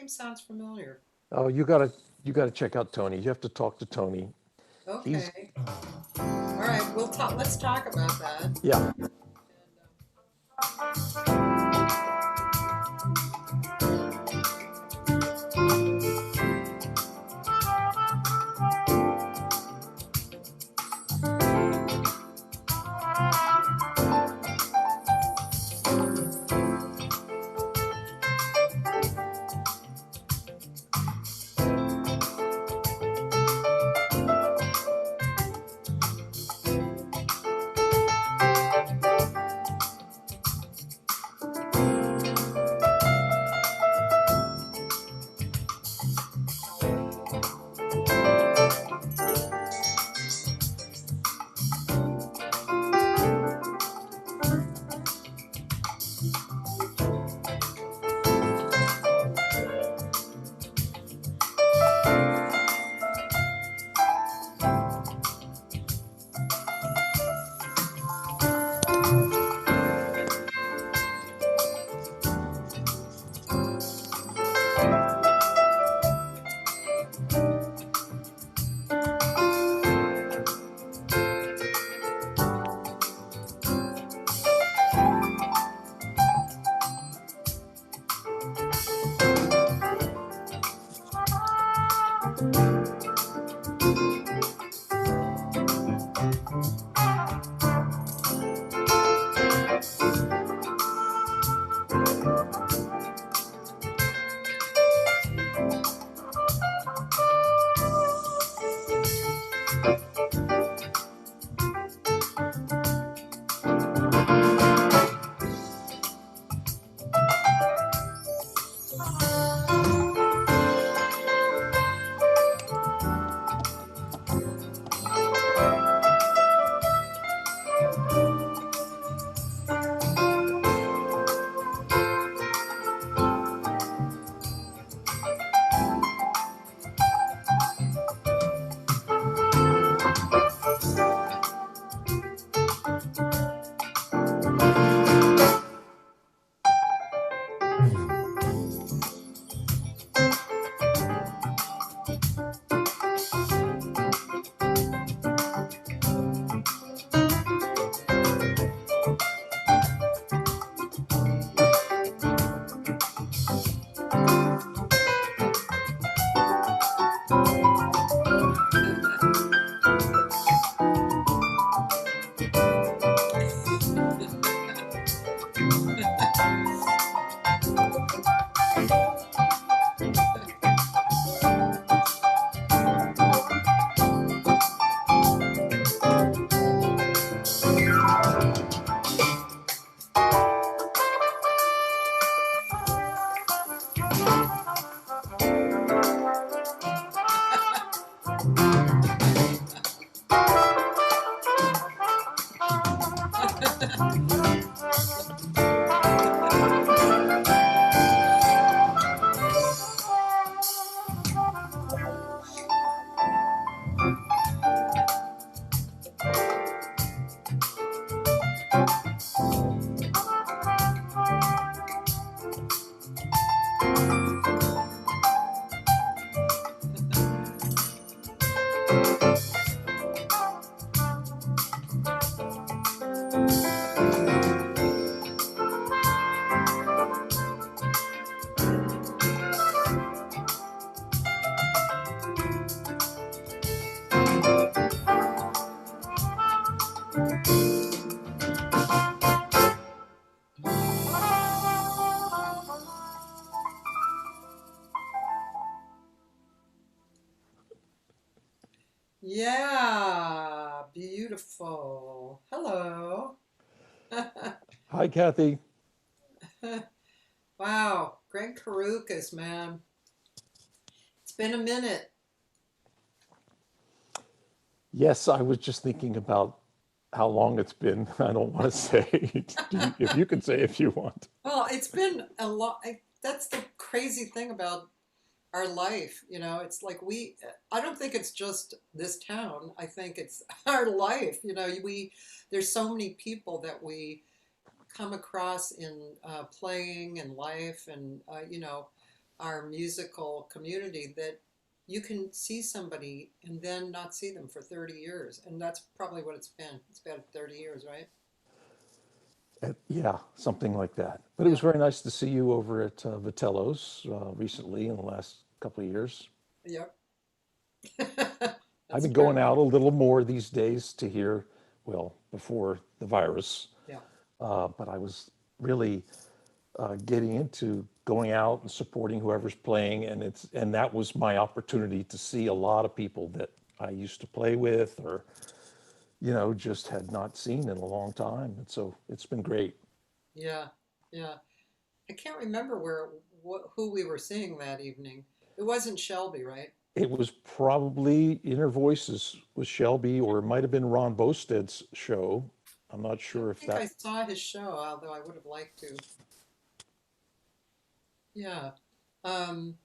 sounds familiar. Oh, you gotta check out Tony. You have to talk to Tony. He's Okay. All right. We'll talk. Let's talk about that. yeah. Yeah. Beautiful. Hello. Hi, Kathy. Wow. Gregg Karukas, man. It's been a minute. Yes, I was just thinking about how long it's been. I don't want to say. If you can say if you want. Well, it's been a lot. That's the crazy thing about our life. It's like I don't think it's just this town. I think it's our life. There's so many people that we come across in playing and life, and our musical community that you can see somebody and then not see them for 30 years. And that's probably what it's been. It's been 30 years, right? Yeah, something like that. But it was Yeah. very nice to see you over at Vitello's recently in the last couple of years. Yep. I've That's been true. going out a little more these days to hear, well, before the virus, Yeah. but I was really getting into going out and supporting whoever's playing, and that was my opportunity to see a lot of people that I used to play with or just had not seen in a long time, and so it's been great. Yeah. Yeah. I can't remember who we were seeing that evening. It wasn't Shelby, right? It was probably Inner Voices with Shelby, or it might have been Ron Bosted's show. I'm not I don't sure if think I that. saw his show, although I would have liked to. Yeah. Um,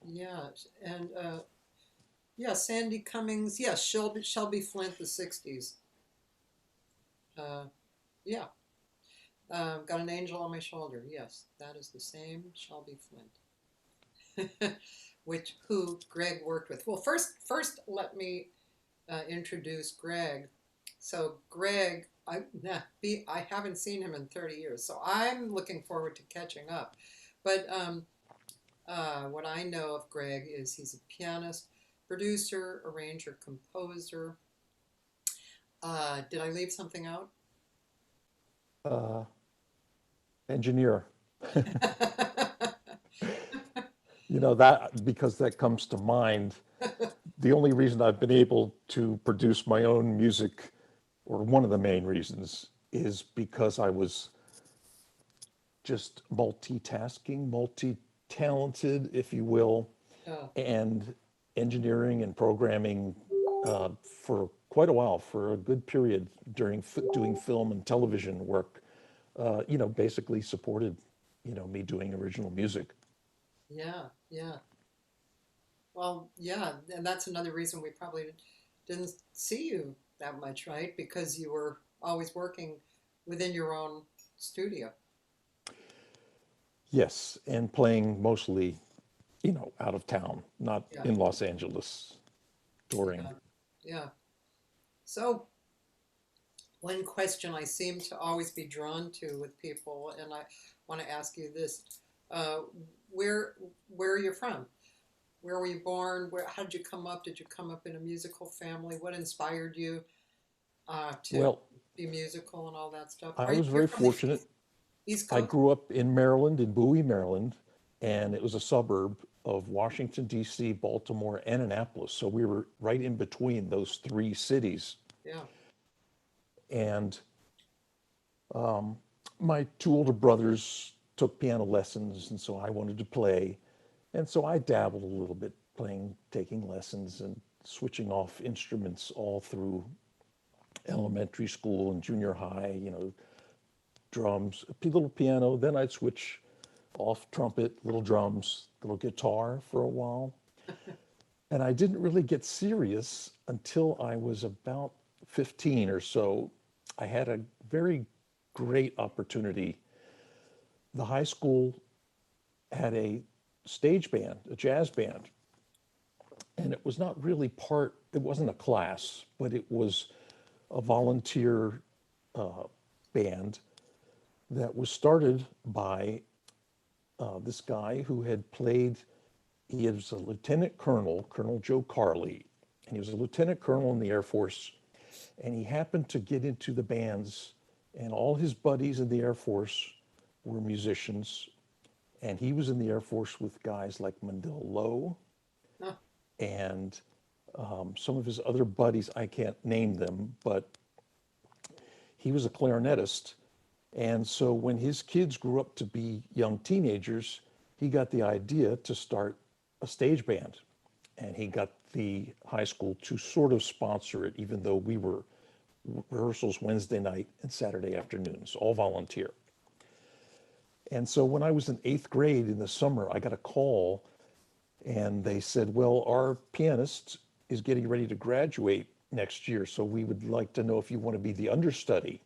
yeah. And yeah, Sandy Cummings. Yeah, Shelby Flint, the 60s. Uh, yeah. Got an angel on my shoulder. Yes, that is the same Shelby Flint, which who Greg worked with. Well, first let me introduce Greg. So Greg, I haven't seen him in 30 years, so I'm looking forward to catching up. But what I know of Greg is he's a pianist, producer, arranger, composer. Did I leave something out? uh, Engineer. That because that comes to mind. The only reason I've been able to produce my own music, or one of the main reasons, is because I was just multitasking, multi-talented, if you will, Oh, and engineering and programming for quite a while, for a good period during doing film and television work. Basically supported, me doing original music. yeah, yeah. Well, yeah, and that's another reason we probably didn't see you that much, right? Because you were always working within your own studio. Yes, and playing mostly, out of town, not Yeah, in Los Angeles, touring. yeah, yeah. So, one question I seem to always be drawn to with people, and I want to ask you this: uh, where where are you from? Where were you born? How did you come up? Did you come up in a musical family? What inspired you to Well, be musical and all that stuff? I Are you? was You're very from the fortunate. East I Coast? grew up in Maryland, in Bowie, Maryland, and it was a suburb of Washington, D.C., Baltimore, and Annapolis. So we were right in between those three cities. Yeah. And my two older brothers took piano lessons, and so I wanted to play. And so I dabbled a little bit playing, taking lessons, and switching off instruments all through elementary school and junior high, drums, a little piano. Then I'd switch off trumpet, little drums, little guitar for a while. And I didn't really get serious until I was about 15 or so. I had a very great opportunity. The high school had a stage band, a jazz band, and it was not really it wasn't a class, but it was a volunteer band that was started by this guy who had played, he was a lieutenant colonel, Colonel Joe Carley, and he was a lieutenant colonel in the Air Force, and he happened to get into the bands, and all his buddies in the Air Force were musicians, and he was in the Air Force with guys like Mandel Lowe Oh, and some of his other buddies. I can't name them, but he was a clarinetist. And so when his kids grew up to be young teenagers, he got the idea to start a stage band. And he got the high school to sort of sponsor it, even though we were rehearsals Wednesday night and Saturday afternoons, all volunteer. And so when I was in eighth grade in the summer, I got a call and they said, well, our pianist is getting ready to graduate next year. So we would like to know if you want to be the understudy.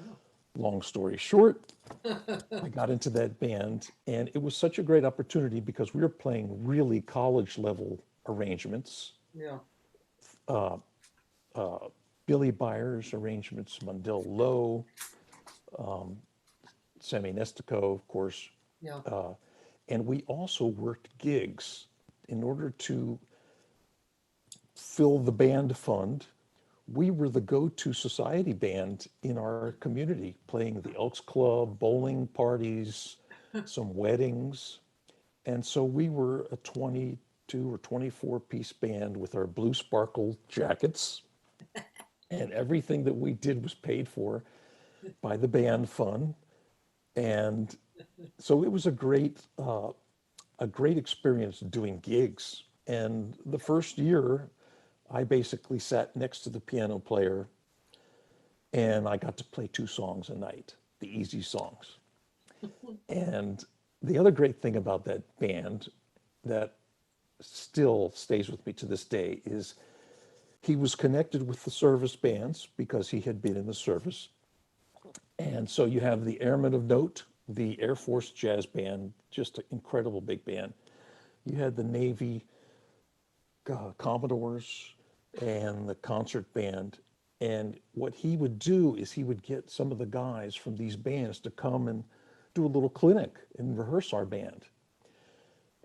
oh. Long story short, I got into that band, and it was such a great opportunity because we were playing really college level arrangements. Yeah. Uh, Billy Byers arrangements, Mundell Lowe, Semi Nestico, of course. Yeah. Uh, and we also worked gigs in order to fill the band fund. We were the go-to society band in our community, playing the Elks Club, bowling parties, some weddings. And so we were a 22 or 24 piece band with our blue sparkle jackets, and everything that we did was paid for by the band fund. And so it was a great experience doing gigs. And the first year, I basically sat next to the piano player and I got to play two songs a night, the easy songs. And the other great thing about that band that still stays with me to this day is he was connected with the service bands because he had been in the service. And so you have the Airmen of Note, the Air Force Jazz Band, just an incredible big band. You had the Navy Commodores and the concert band. And what he would do is he would get some of the guys from these bands to come and do a little clinic and rehearse our band.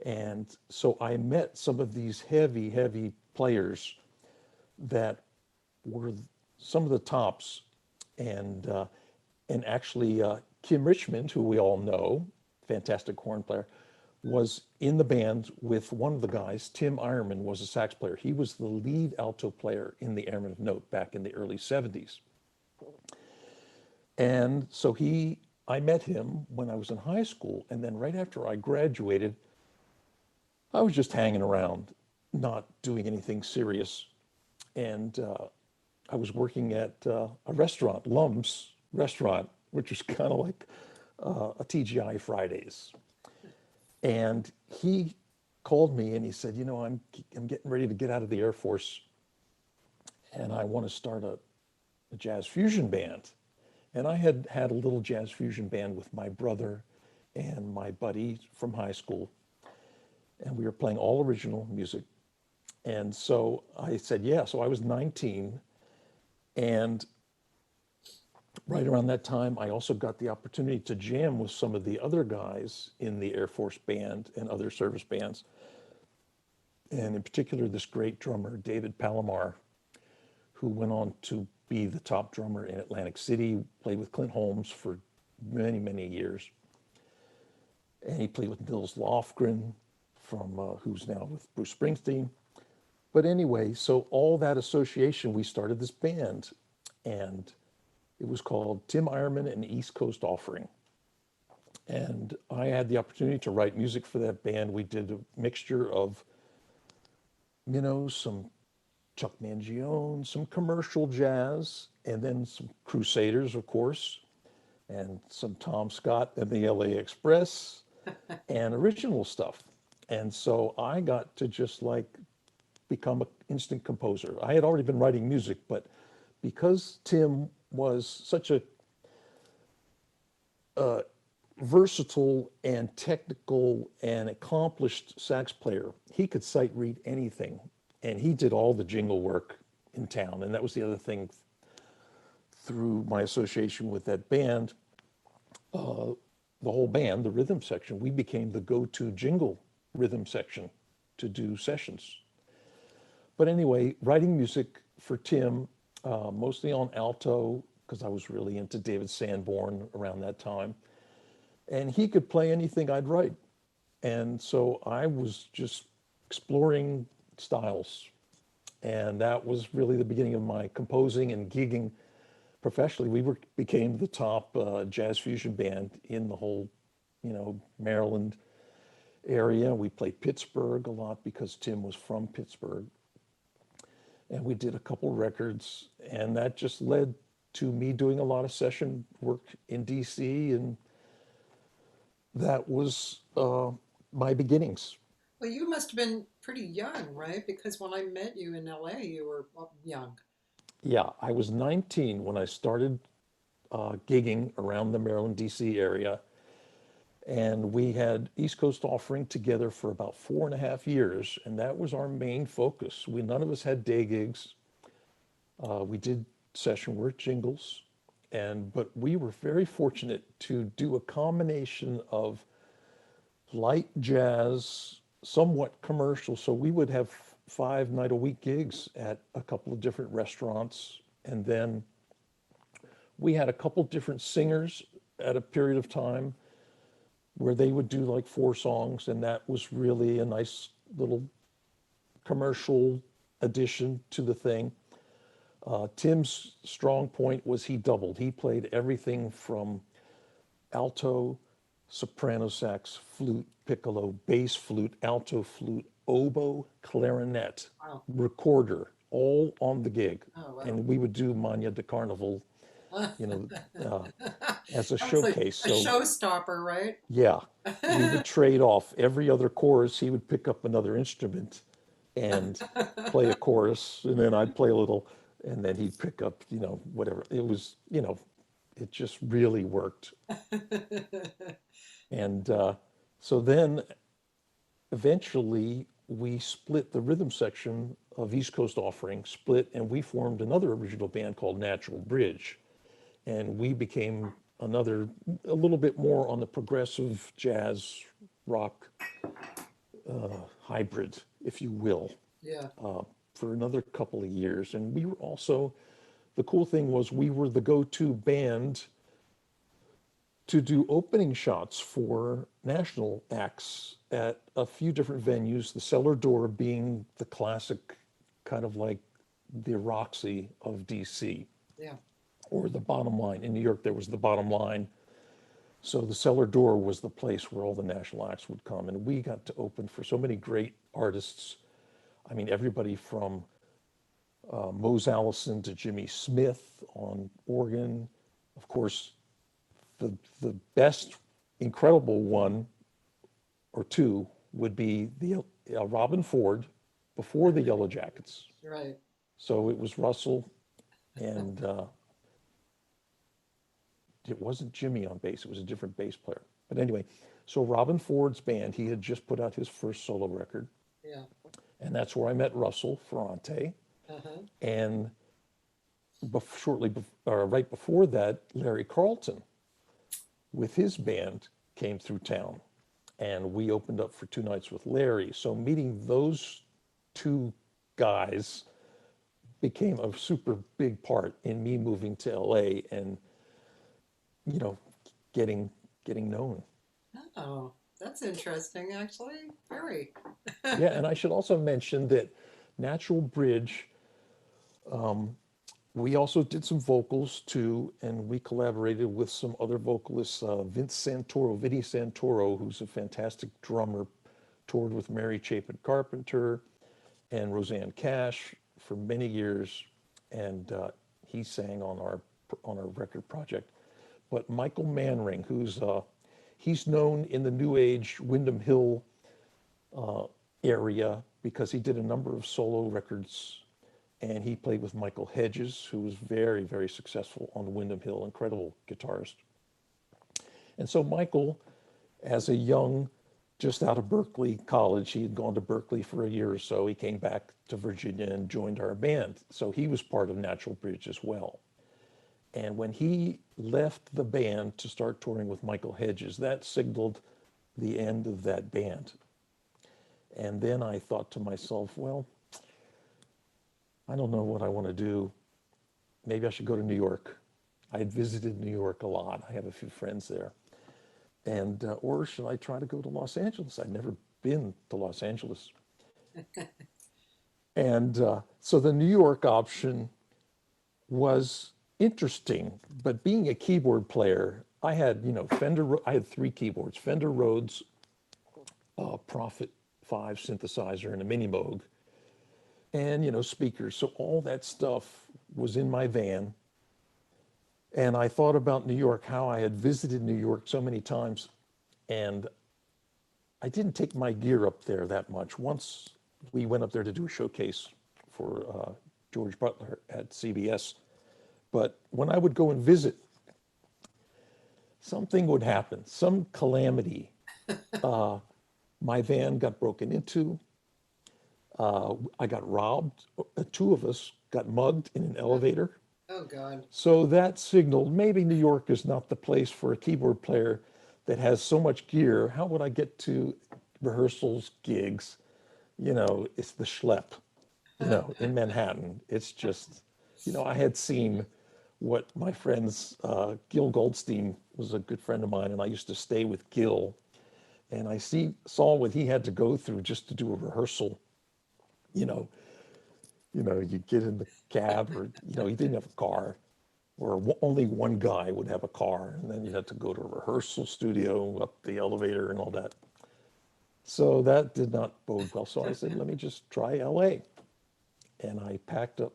And so I met some of these heavy, heavy players that were some of the tops. And actually, Kim Richmond, who we all know, fantastic horn player, was in the band with one of the guys. Tim Ironman was a sax player. He was the lead alto player in the Airmen of Note back in the early 70s. And so I met him when I was in high school. And then right after I graduated, I was just hanging around, not doing anything serious. And I was working at a restaurant, Lum's restaurant, which was kind of like a TGI Fridays. And he called me and he said, you know, I'm getting ready to get out of the Air Force and I want to start a jazz fusion band. And I had had a little jazz fusion band with my brother and my buddy from high school. And we were playing all original music. And so I said, yeah. So I was 19. And right around that time, I also got the opportunity to jam with some of the other guys in the Air Force band and other service bands. And in particular, this great drummer, David Palomar, who went on to be the top drummer in Atlantic City, played with Clint Holmes for many, many years. And he played with Nils Lofgren, who's now with Bruce Springsteen. But anyway, so all that association, we started this band. And it was called Tim Ironman and East Coast Offering. And I had the opportunity to write music for that band. We did a mixture of, you know, some Chuck Mangione, some commercial jazz, and then some Crusaders, of course, and some Tom Scott and the LA Express, and original stuff. And so I got to just like become an instant composer. I had already been writing music, but because Tim was such a versatile and technical and accomplished sax player, he could sight read anything. And he did all the jingle work in town. And that was the other thing through my association with that band, the whole band, the rhythm section, we became the go-to jingle rhythm section to do sessions. But anyway, writing music for Tim, mostly on alto, because I was really into David Sanborn around that time. And he could play anything I'd write. And so I was just exploring styles. And that was really the beginning of my composing and gigging professionally. Became the top jazz fusion band in the whole, you know, Maryland area. We played Pittsburgh a lot because Tim was from Pittsburgh. And we did a couple records, and that just led to me doing a lot of session work in DC, and that was my beginnings. Well, you must have been pretty young, right? Because when I met you in LA, you were young. Yeah, I was 19 when I started gigging around the Maryland, D.C. area. And we had East Coast Offering together for about 4.5 years, and that was our main focus. None of us had day gigs. We did session work, jingles, but we were very fortunate to do a combination of light jazz, somewhat commercial. So we would have 5 night-a-week gigs at a couple of different restaurants, and then we had a couple different singers at a period of time where they would do like 4 songs, and that was really a nice little commercial addition to the thing. Tim's strong point was he doubled. He played everything from alto, soprano sax, flute, piccolo, bass flute, alto flute, oboe, clarinet, Wow. recorder, all on the gig. Oh, wow. And we would do Mania de Carnival, you know, as a That's showcase. a So showstopper, right? yeah, we would trade off. Every other chorus, he would pick up another instrument and play a chorus, and then I'd play a little, and then he'd pick up, whatever. It was, it just really worked. And so then eventually we split the rhythm section of East Coast Offering, split, and we formed another original band called Natural Bridge. And we became a little bit more on the progressive jazz rock hybrid, if you will, Yeah. for another couple of years. And we were also, the cool thing was we were the go-to band to do opening shots for national acts at a few different venues, the Cellar Door being the classic, kind of like the Roxy of DC, Yeah. or the Bottom Line. In New York, there was the Bottom Line. So the Cellar Door was the place where all the national acts would come. And we got to open for so many great artists. I mean, everybody from Mose Allison to Jimmy Smith on organ. Of course, the best incredible one or two would be the Robin Ford before the Yellow Jackets. Right. So it was Russell, and it wasn't Jimmy on bass, it was a different bass player. But anyway, so Robin Ford's band, he had just put out his first solo record, Yeah. and that's where I met Russell Ferrante. Uh-huh. And right before that, Larry Carlton with his band came through town, and we opened up for 2 nights with Larry. So meeting those two guys became a super big part in me moving to LA and, you know, getting known. Oh, that's interesting, actually. Very. Yeah, and I should also mention that Natural Bridge, we also did some vocals too, and we collaborated with some other vocalists, Vinny Santoro, who's a fantastic drummer, toured with Mary Chapin Carpenter and Roseanne Cash for many years, and he sang on our record project. But Michael Manring, he's known in the New Age Windham Hill area because he did a number of solo records, and he played with Michael Hedges, who was very, very successful on Windham Hill, incredible guitarist. And so Michael, as a young, just out of Berkeley College, he had gone to Berkeley for a year or so. He came back to Virginia and joined our band. So he was part of Natural Bridge as well. And when he left the band to start touring with Michael Hedges, that signaled the end of that band. And then I thought to myself, well, I don't know what I want to do. Maybe I should go to New York. I had visited New York a lot. I have a few friends there. And, or should I try to go to Los Angeles? I'd never been to Los Angeles. And so the New York option was interesting, but being a keyboard player, I had, I had 3 keyboards, Fender Rhodes, Prophet 5 synthesizer, and a Mini Moog, and, speakers. So all that stuff was in my van. And I thought about New York, how I had visited New York so many times, and I didn't take my gear up there that much. Once we went up there to do a showcase for George Butler at CBS, but when I would go and visit something would happen, some calamity. Uh, my van got broken into. I got robbed. Two of us got mugged in an Oh, elevator. oh God. So that signaled maybe New York is not the place for a keyboard player that has so much gear. How would I get to rehearsals, gigs? It's the schlep, in Manhattan. It's just, I had seen what my friends, Gil Goldstein was a good friend of mine, and I used to stay with Gil, and saw what he had to go through just to do a rehearsal. You know, you get in the cab, or he didn't have a car, or only one guy would have a car, and then you had to go to a rehearsal studio, up the elevator, and all that. So that did not bode well. So I said, let me just try LA. And I packed up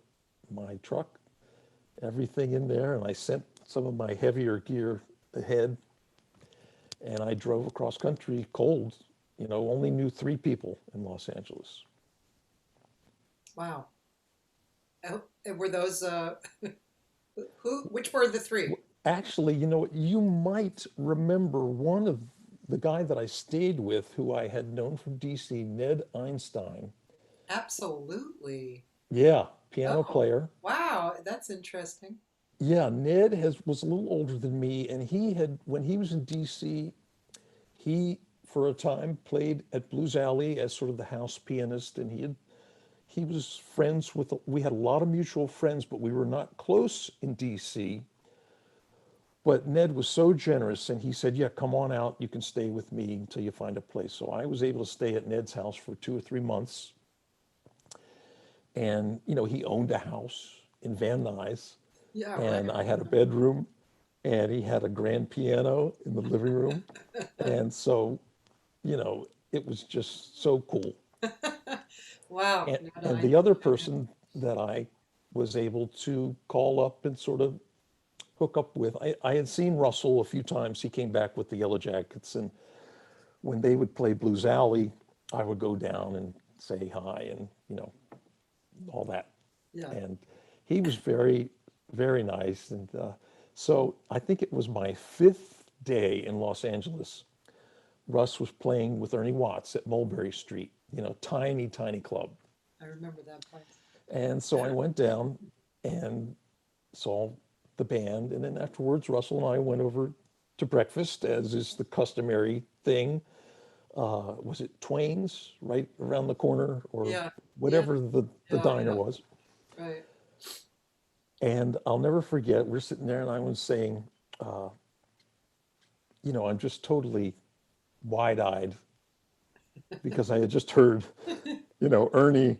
my truck, everything in there, and I sent some of my heavier gear ahead, and I drove across country cold. Only knew three people in Los Angeles. Wow. Oh, and were those who? Which were the three? Actually, what? You might remember one of the guy that I stayed with, who I had known from DC, Ned Einstein. Absolutely. Yeah, piano Oh, player. wow. That's interesting. Yeah, Ned was a little older than me, and he had when he was in DC, he for a time played at Blues Alley as sort of the house pianist, and he was friends with. We had a lot of mutual friends, but we were not close in DC. But Ned was so generous, and he said, "Yeah, come on out. You can stay with me until you find a place." So I was able to stay at Ned's house for 2 or 3 months, and he owned a house in Van Nuys, Yeah, and right. I had a bedroom, and he had a grand piano in the living room, and so it was just so cool. Wow. And the other person that I was able to call up and sort of hook up with, I had seen Russell a few times. He came back with the Yellow Jackets, and when they would play Blues Alley, I would go down and say hi and all that. Yeah. And he was very, very nice. And so I think it was my fifth day in Los Angeles. Russ was playing with Ernie Watts at Mulberry Street, tiny, tiny club. I remember that place. And so I went down and saw the band. And then afterwards, Russell and I went over to breakfast, as is the customary thing. Was it Twain's right around the corner, or Yeah. Yeah. whatever the Yeah. diner Yeah. was? Right. And I'll never forget, we're sitting there and I was saying, I'm just totally wide eyed because I had just heard, Ernie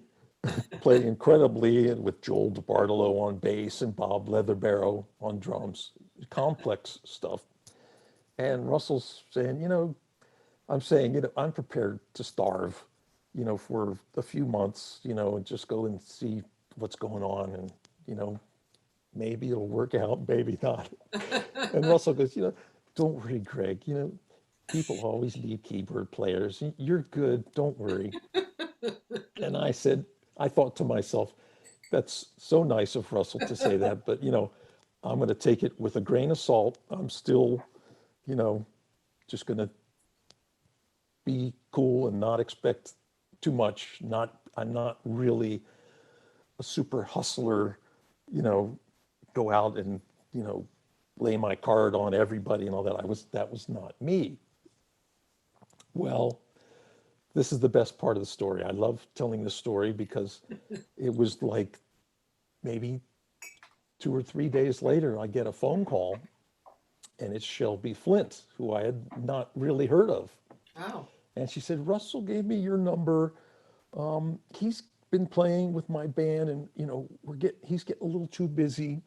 play incredibly, and with Joel DeBartolo on bass and Bob Leatherbarrow on drums, complex stuff. And Russell's saying, I'm saying, I'm prepared to starve, for a few months, and just go and see what's going on. And, you know, maybe it'll work out, maybe not. And Russell goes, don't worry, Greg, people always need keyboard players. You're good, don't worry. And I thought to myself, that's so nice of Russell to say that, but I'm going to take it with a grain of salt. I'm still, you know, just going to be cool and not expect too much. I'm not really a super hustler, you know, go out and, you know, lay my card on everybody and all that. That was not me. Well, this is the best part of the story. I love telling this story because it was like maybe 2 or 3 days later, I get a phone call, and it's Shelby Flint, who I had not really heard of. Wow. And she said, Russell gave me your number. He's been playing with my band, and he's getting a little too busy,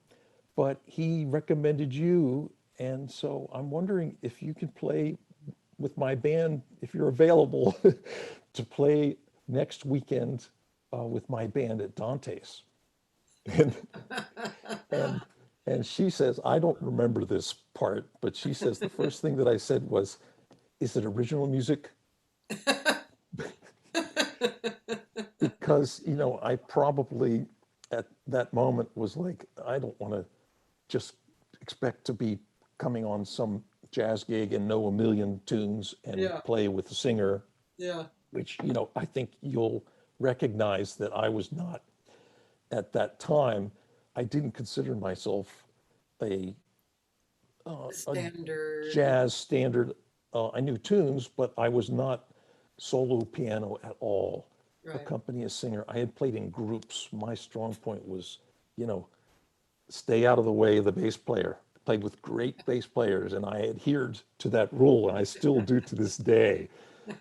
but he recommended you. And so I'm wondering if you can play with my band, if you're available to play next weekend with my band at Dante's. And and and she says, I don't remember this part, but she says the first thing that I said was, "Is it original music?" Because I probably at that moment was like, I don't want to just expect to be coming on some jazz gig and know a million tunes and Yeah. play with the singer, Yeah. which, I think you'll recognize that I was not at that time. I didn't consider myself a, a Standard. Yeah. jazz standard. I knew tunes, but I was not solo piano at all. Right. Accompany a singer. I had played in groups. My strong point was, you know, stay out of the way of the bass player. I played with great bass players, and I adhered to that rule, and I still do to this day.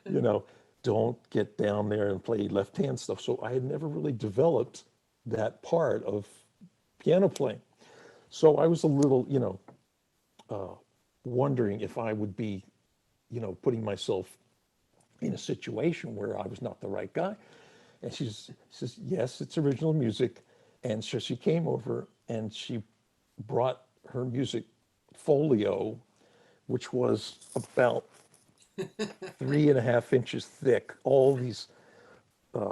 You know, don't get down there and play left hand stuff. So I had never really developed that part of piano playing. So I was a little, wondering if I would be, putting myself in a situation where I was not the right guy. And she says, yes, it's original music. And so she came over and she brought her music folio, which was about 3.5 inches thick, all these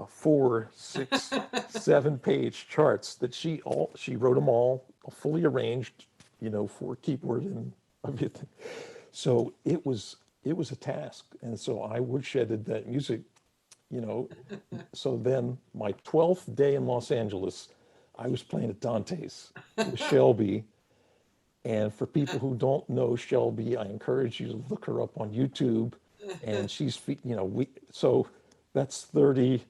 4, 6, 7 page charts that she wrote them all fully arranged, for keyboard and everything. So it was a task, and so I woodshedded that music, you know. So then my 12th day in Los Angeles, I was playing at Dante's with Shelby. And for people who don't know Shelby, I encourage you to look her up on YouTube. And she's, so that's 30,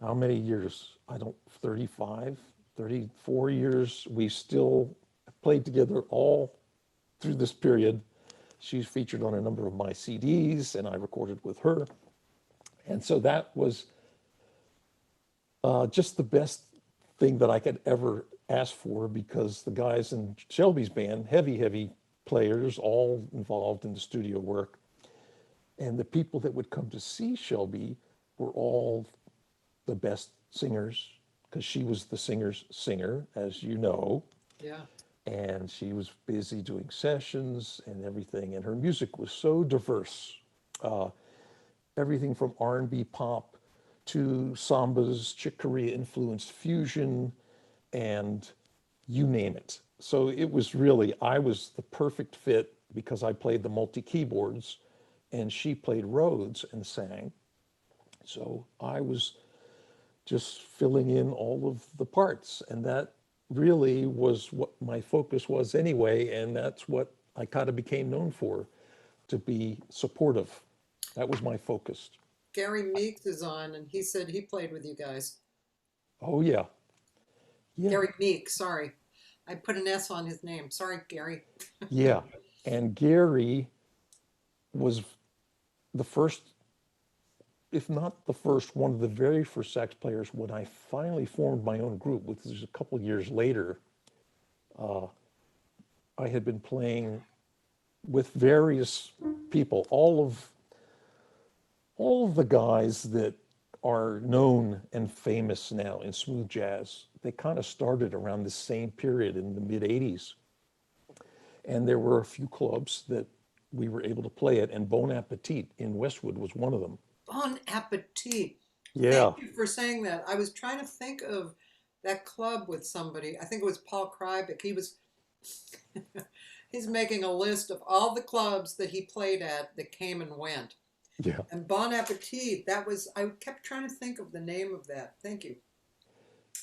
how many years? I don't, 35, 34 years. We still played together all through this period. She's featured on a number of my CDs, and I recorded with her. And so that was just the best thing that I could ever ask for, because the guys in Shelby's band, heavy, heavy players, all involved in the studio work. And the people that would come to see Shelby were all the best singers, because she was the singer's singer, as you know. Yeah. And she was busy doing sessions and everything. And her music was so diverse, everything from R&B pop to sambas, Chick Corea influenced fusion, and you name it. So it was really, I was the perfect fit because I played the multi keyboards and she played Rhodes and sang. So I was just filling in all of the parts. And that really was what my focus was anyway. And that's what I kind of became known for, to be supportive. That was my focus. Gary Meeks is on, and he said he played with you guys. Oh, yeah. Yeah. Gary Meeks, sorry. I put an S on his name. Sorry, Gary. Yeah. And Gary was the first, if not the first, one of the very first sax players when I finally formed my own group, which is a couple years later. I had been playing with various people, all of the guys that are known and famous now in smooth jazz. They kind of started around the same period in the mid 80s. And there were a few clubs that we were able to play at, and Bon Appetit in Westwood was one of them. Bon appetit. Thank Yeah, you for saying that. I was trying to think of that club with somebody. I think it was Paul Krybeck. He's making a list of all the clubs that he played at that came and went. yeah, And Bon Appetit, that was, I kept trying to think of the name of that. Thank you.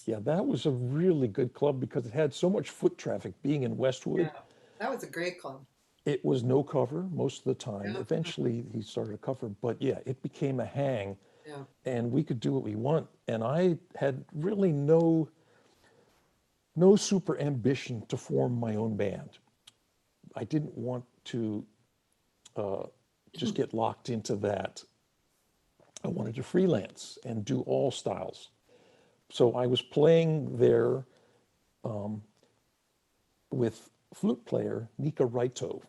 yeah. That was a really good club because it had so much foot traffic being in Yeah. Westwood. That was a great club. It was no cover most of the time. Yeah. Eventually, he started a cover, but yeah, it became a hang, Yeah. and we could do what we want. And I had really no super ambition to form my own band. I didn't want to just get locked into that. I wanted to freelance and do all styles. So I was playing there with flute player Nika Raito,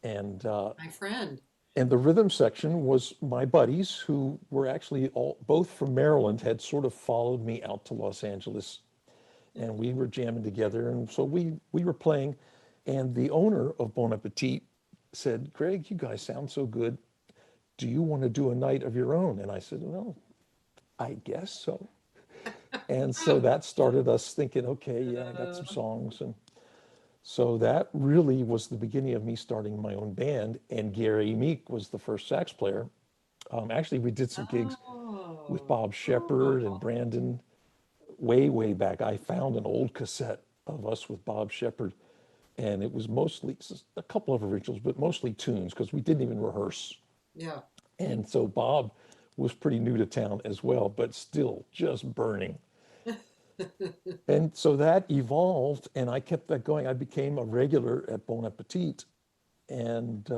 and My friend. and the rhythm section was my buddies who were actually all both from Maryland, had sort of followed me out to Los Angeles, and we were jamming together, and so we were playing, and the owner of Bon Appetit said, "Greg, you guys sound so good. Do you want to do a night of your own?" And I said, "Well, I guess so." And so that started us thinking, okay, yeah, I got some songs. And So that really was the beginning of me starting my own band. And Gary Meek was the first sax player. Actually, we did some gigs with Oh, Bob Shepard and cool. Brandon way, way back. I found an old cassette of us with Bob Shepard, and it was mostly a couple of originals, but mostly tunes because we didn't even rehearse. Yeah. And so Bob was pretty new to town as well, but still just burning. And so that evolved, and I kept that going. I became a regular at Bon Appetit, and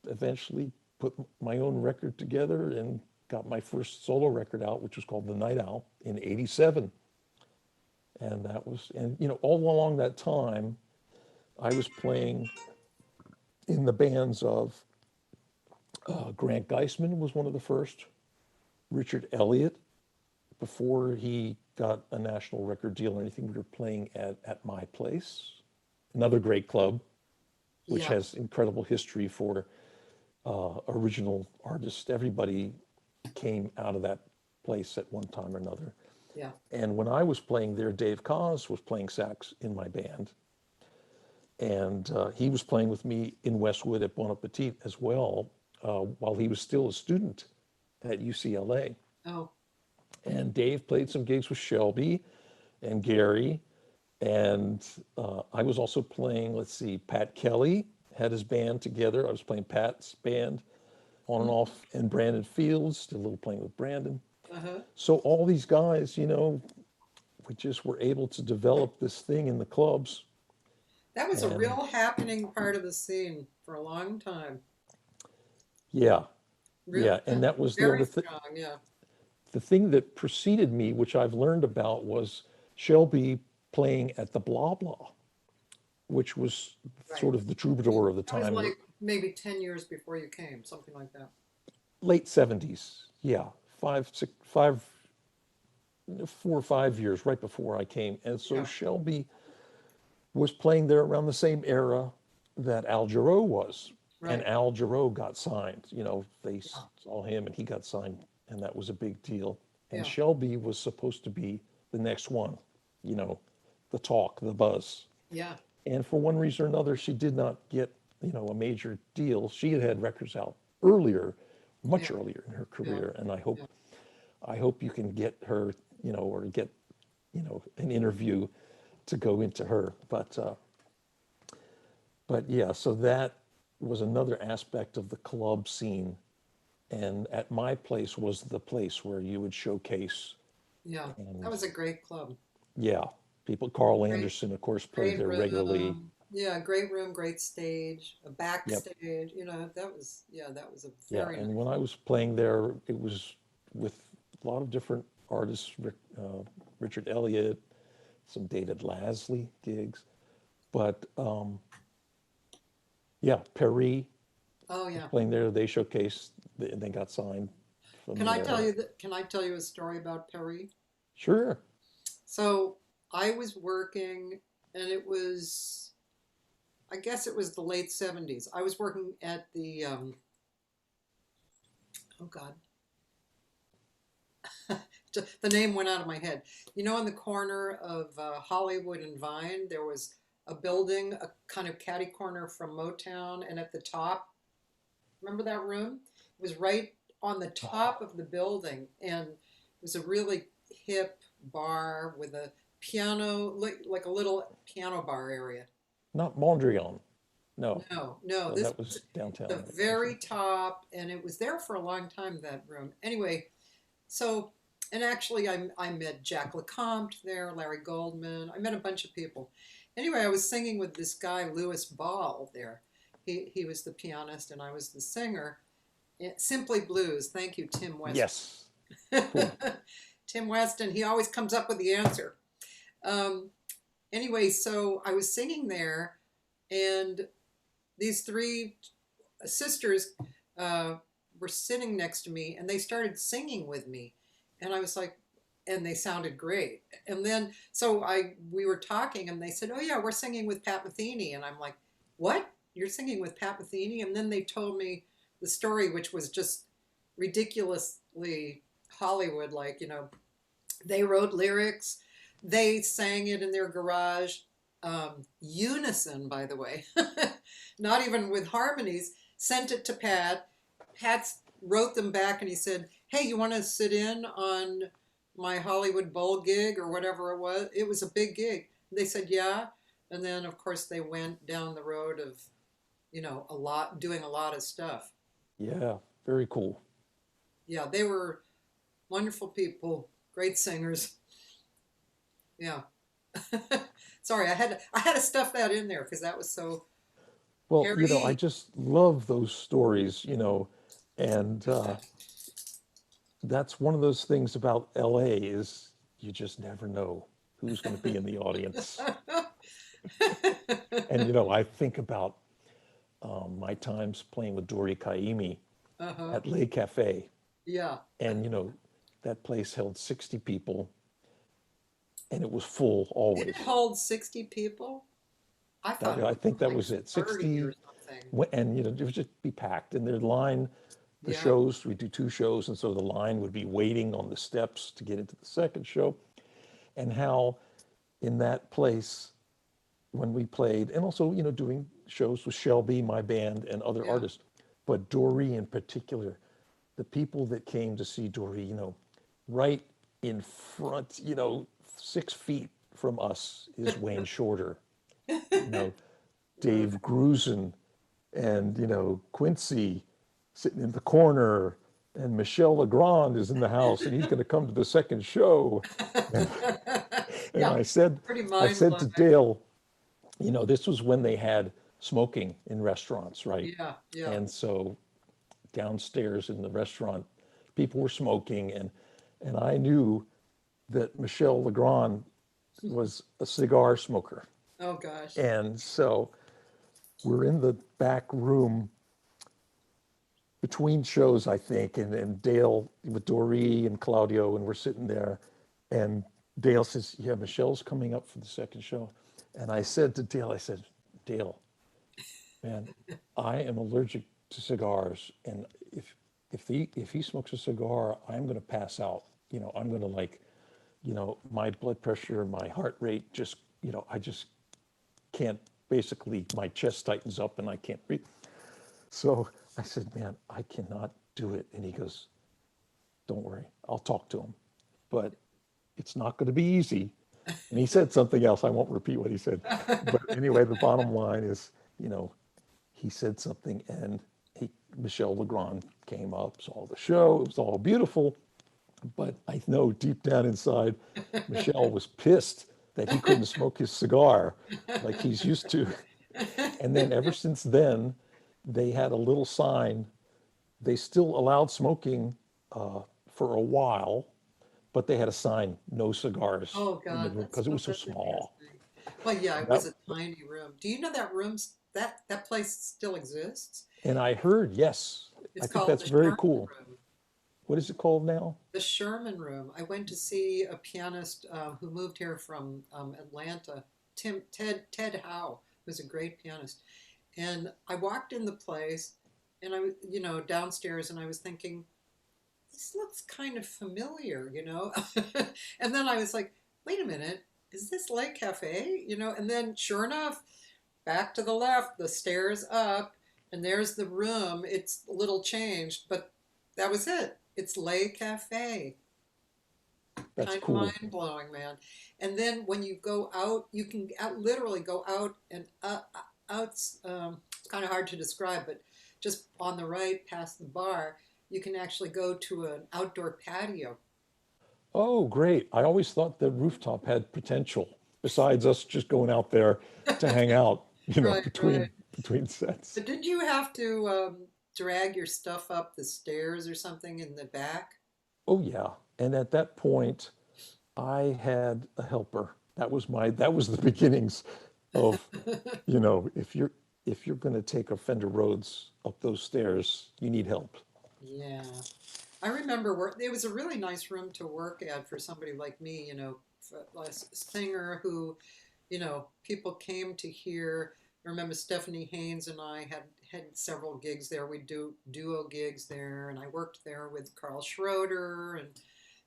eventually put my own record together and got my first solo record out, which was called The Night Owl in '87. And that was, and all along that time, I was playing in the bands of Grant Geisman was one of the first, Richard Elliott, before he got a national record deal or anything. We were playing at my place, another great club, which Yeah. has incredible history for original artists. Everybody came out of that place at one time or another. Yeah. And when I was playing there, Dave Koz was playing sax in my band. And he was playing with me in Westwood at Bon Appetit as well, while he was still a student at UCLA. Oh, And Dave played some gigs with Shelby and Gary. And I was also playing, let's see, Pat Kelly had his band together. I was playing Pat's band on and off, and Brandon Fields, did a little playing with Brandon. uh-huh. So all these guys, we just were able to develop this thing in the clubs. That was a And real happening part of the scene for a long time. yeah, Real, yeah. And that was very strong. Yeah. the thing that preceded me, which I've learned about, was Shelby playing at the Blah Blah, which was Right. sort of the troubadour of the That was time, like maybe 10 years before you came, something like that. late 70s. Yeah, 4 or 5 years right before I came. And so Yeah. Shelby was playing there around the same era that Al Jarreau was. And Right. Al Jarreau got signed. They Yeah. saw him and he got signed, and that was a big deal. And Yeah. Shelby was supposed to be the next one, you know, the talk, the buzz. Yeah. And for one reason or another, she did not get, a major deal. She had had records out earlier, Yeah. much earlier in her Yeah. career. And Yeah. I hope you can get her, or get, an interview to go into her. But yeah, so that was another aspect of the club scene. And at my place was the place where you would showcase. Yeah. That And was a great club. yeah, people, Carl Great, Anderson, of course, played great there regularly. room. Yeah. Great room, great stage, a Yep. backstage. Yeah, that was a Yeah. very And nice. when I was playing there, it was with a lot of different artists, Richard Elliott, some David Lasley gigs. But yeah, Perry Oh, was yeah. playing there. They showcased, and they got signed from there. Can I tell you a story about Perry? Sure. So I was working, and I guess it was the late 70s. I was working at oh God, the name went out of my head. On the corner of Hollywood and Vine, there was a building, a kind of catty corner from Motown, and at the top, remember that room? It was right on the top of the building, and it was a really hip bar with a piano, like a little piano bar area. Not Mondrian. No, No, no, no, this that was downtown, the I very think. top, and it was there for a long time, that room. Anyway, so, and actually, I met Jack LeCompte there, Larry Goldman. I met a bunch of people. Anyway, I was singing with this guy, Louis Ball, there. He was the pianist, and I was the singer. Simply Blues. Thank you, Tim West. Yes. Cool. Tim Weston, he always comes up with the answer. Um, anyway, so I was singing there, and these three sisters uh, were sitting next to me, and they started singing with me, and I was like, and they sounded great. And then so we were talking, and they said, "Oh yeah, we're singing with Pat Metheny," and I'm like, "What? You're singing with Pat Metheny?" And then they told me the story, which was just ridiculously Hollywood, like they wrote lyrics, they sang it in their garage. unison, by the way, not even with harmonies, sent it to Pat. Pat wrote them back and he said, "Hey, you want to sit in on my Hollywood Bowl gig or whatever it was?" It was a big gig. They said, "Yeah." And then, of course, they went down the road of, a lot, doing a lot of stuff. Yeah, very cool. Yeah, they were wonderful people, great singers. Yeah. Sorry, I had to stuff that in there because that was so Well, I hairy. just love those stories, and that's one of those things about LA is you just never know who's going to be in the audience. And, I think about my times playing with Dori Caymmi Uh-huh. at Le Cafe. Yeah. And, that place held 60 people and it was full Did it always. hold 60 people? I thought it I was think that like was it. 30 or 60, something. and, it would just be packed. And their line, the Yeah. shows, we do two shows. And so the line would be waiting on the steps to get into the second show. And how in that place, when we played, and also, doing shows with Shelby, my band, and other Yeah. artists, but Dory in particular, the people that came to see Dory, right in front, 6 feet from us is Wayne Shorter, you know, Right. Dave Grusin, and, Quincy sitting in the corner, and Michel Legrand is in the house, and he's going to come to the second show. And, and Yeah. I said, Pretty I mind said blowing. to Dale, this was when they had smoking in restaurants, right? Yeah. Yeah. And so downstairs in the restaurant, people were smoking, and I knew that Michel Legrand was a cigar smoker. Oh gosh. And so we're in the back room between shows, I think, and Dale with Doree and Claudio, and we're sitting there, and Dale says, "Yeah, Michelle's coming up for the second show." And I said to Dale, I said, "Dale, man, I am allergic to cigars, and if he smokes a cigar, I'm going to pass out. I'm going to like, my blood pressure, my heart rate, just, I just can't. Basically, my chest tightens up and I can't breathe." So I said, "Man, I cannot do it." And he goes, "Don't worry, I'll talk to him, but it's not going to be easy." And he said something else. I won't repeat what he said, but anyway, the bottom line is, you know, he said something, and Michel Legrand came up, saw the show. It was all beautiful, but I know deep down inside, Michel was pissed that he couldn't smoke his cigar like he's used to. And then ever since then, they had a little sign. They still allowed smoking for a while, but they had a sign, "No cigars Oh in the God, room," because it was so that's small. interesting. Well, yeah, it That, was a tiny room. Do you know that that place still exists? and I heard, yes, I It's think called that's the very Sherman cool. Room. What is it called now? The Sherman Room. I went to see a pianist who moved here from Atlanta, Ted Howe, who's a great pianist. And I walked in the place, and I was, downstairs, and I was thinking, this looks kind of familiar. And then I was like, wait a minute, is this Lake Cafe? And then sure enough, back to the left, the stairs up, and there's the room. It's a little changed, but that was it. It's Lake Cafe. That's Kind of cool. mind blowing, man. And then when you go out, you can literally go out and out. It's kind of hard to describe, but just on the right past the bar, you can actually go to an outdoor patio. Oh, great. I always thought the rooftop had potential, besides us just going out there to hang out, Right, right. between sets. But did you have to drag your stuff up the stairs or something in the back? Oh yeah. And at that point, I had a helper. That was the beginnings of, if you're going to take a Fender Rhodes up those stairs, you need help. Yeah. I remember it was a really nice room to work at for somebody like me, a singer who, people came to hear. I remember Stephanie Haynes and I had several gigs there. We do duo gigs there, and I worked there with Carl Schroeder, and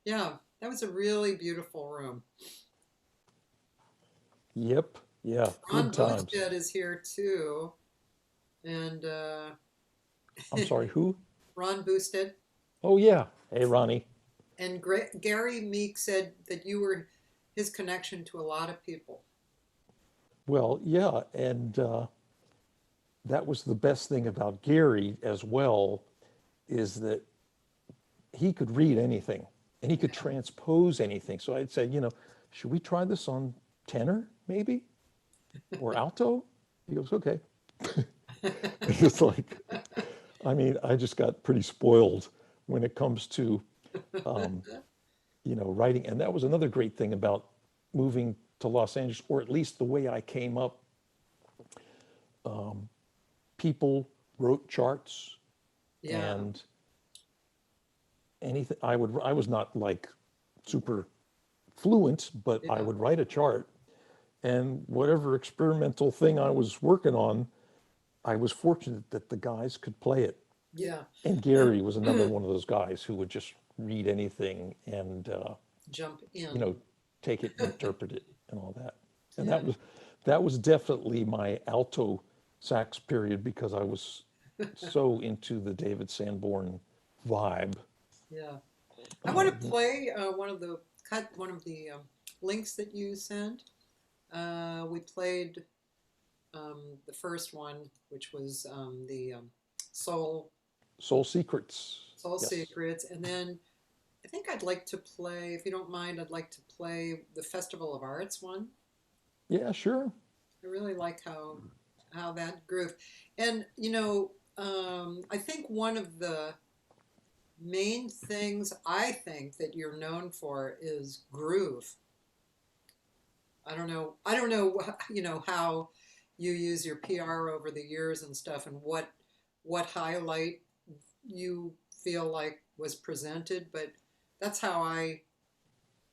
yeah, that was a really beautiful room. Yep. Yeah, Ron good times. Boosted is here too, and I'm sorry, who? Ron Boosted Oh, yeah. Hey, Ronnie. and Gary Meek said that you were his connection to a lot of people. Well, yeah, and that was the best thing about Gary as well, is that he could read anything and he could Yeah, transpose anything. So I'd say, should we try this on tenor, maybe, or alto? He goes, okay. It's like, I mean, I just got pretty spoiled when it comes to, writing. And that was another great thing about moving to Los Angeles, or at least the way I came up. People wrote charts, yeah, and anything I was not like super fluent, but I yeah, would write a chart, and whatever experimental thing I was working on, I was fortunate that the guys could play it. yeah. And Gary was another one of those guys who would just read anything and Jump you in. know take it and interpret it and all that. And Yeah, that was definitely my alto sax period, because I was so into the David Sanborn vibe. yeah. I want to play one of the links that you sent. We played the first one, which was the Soul Soul Secrets. Soul Yes. Secrets, and then I think I'd like to play, if you don't mind, I'd like to play the Festival of Arts one. Yeah, sure. I really like how that groove, and I think one of the main things I think that you're known for is groove. I don't know, how you use your PR over the years and stuff, and what highlight you feel like was presented, but that's how I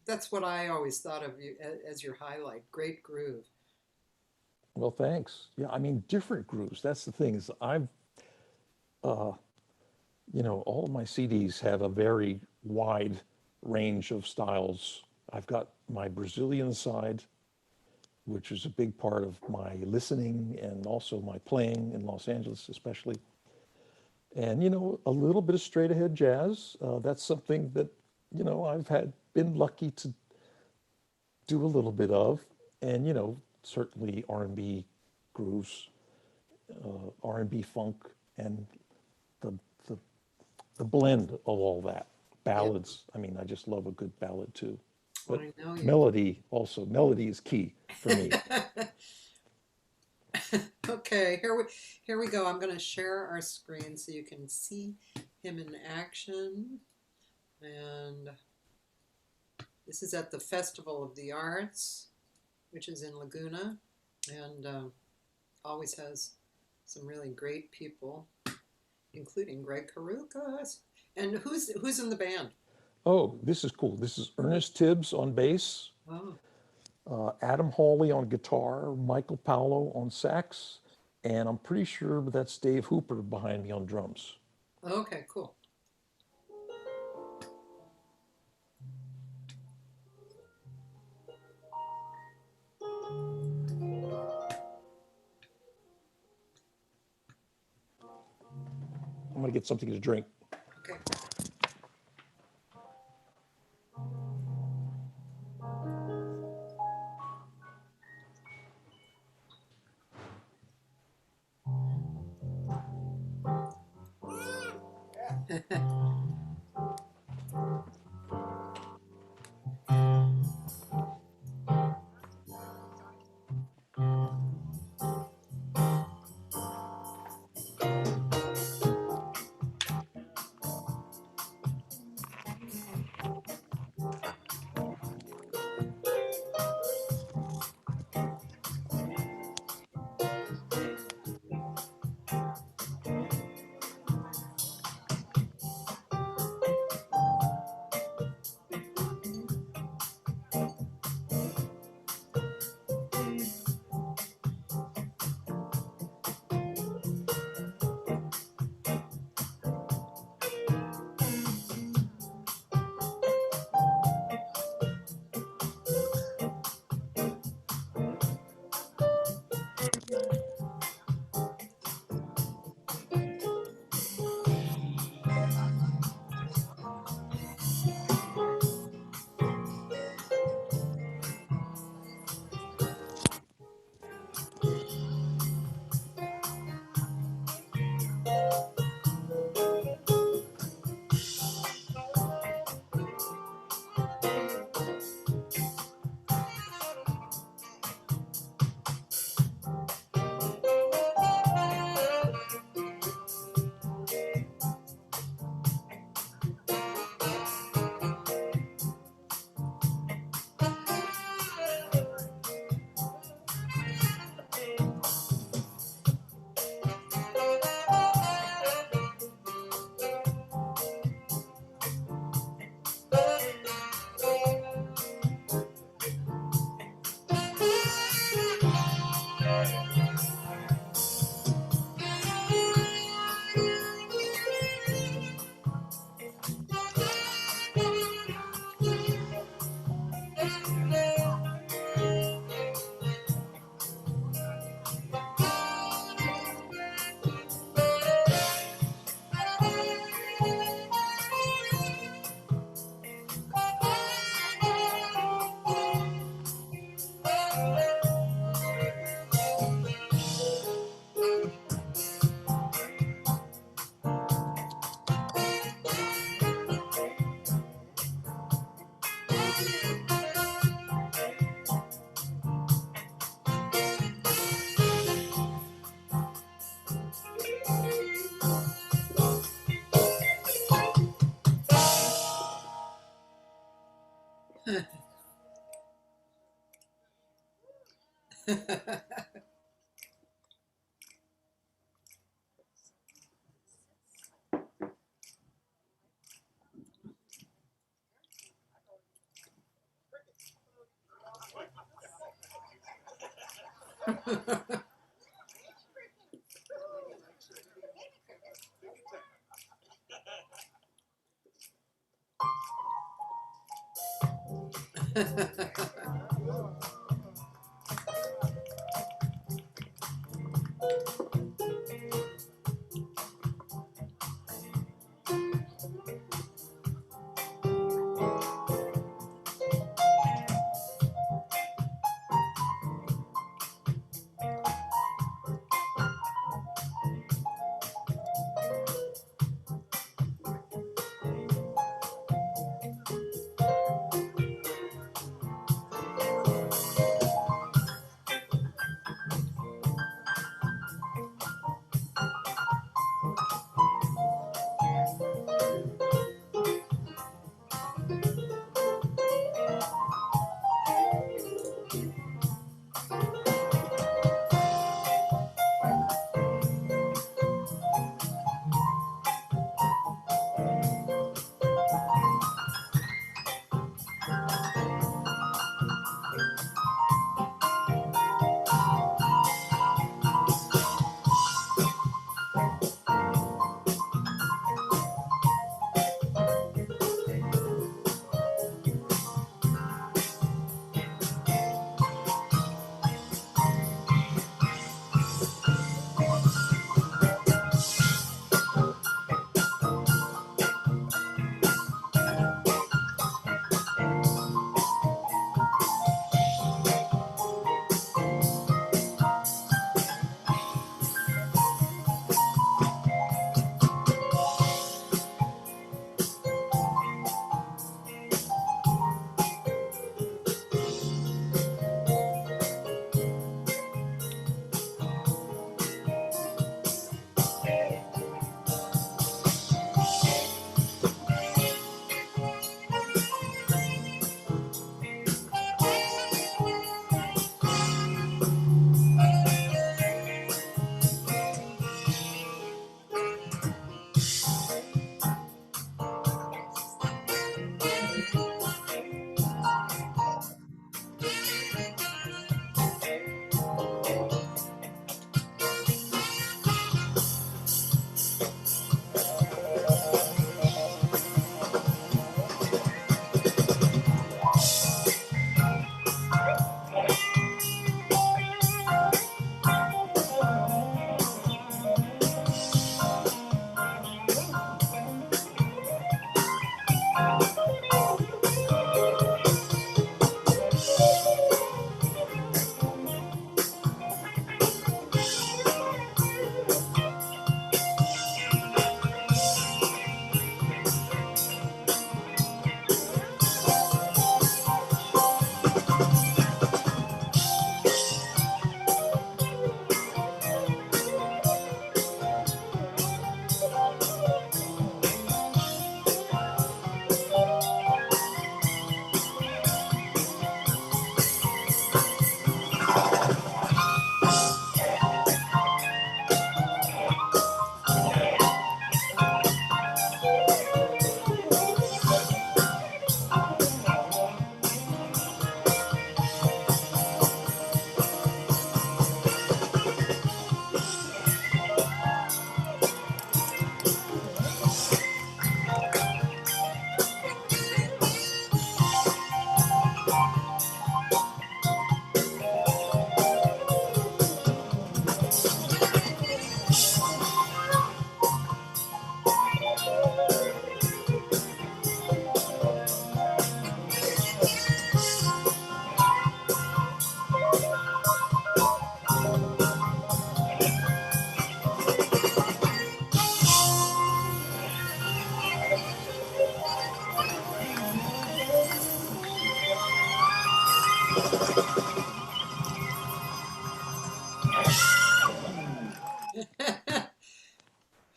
that's what I always thought of you as your highlight. Great groove. Well, thanks. Yeah, I mean, different grooves. That's the thing, is all of my CDs have a very wide range of styles. I've got my Brazilian side, which is a big part of my listening and also my playing in Los Angeles, especially. And, a little bit of straight ahead jazz. That's something that, I've been lucky to do a little bit of. And, certainly R&B grooves, R&B funk, and the, the, the blend of all that. Yeah, Ballads. I mean, I just love a good ballad too. But I know you. melody is key for me. Okay, here we go. I'm going to share our screen so you can see him in action. And this is at the Festival of the Arts, which is in Laguna, and always has some really great people, including Gregg Karukas. And who's in the band? Oh, this is cool. This is Ernest Tibbs on bass, Oh, Adam Hawley on guitar, Michael Paolo on sax, and I'm pretty sure that's Dave Hooper behind me on drums. okay, cool. I'm gonna get something to drink. Okay.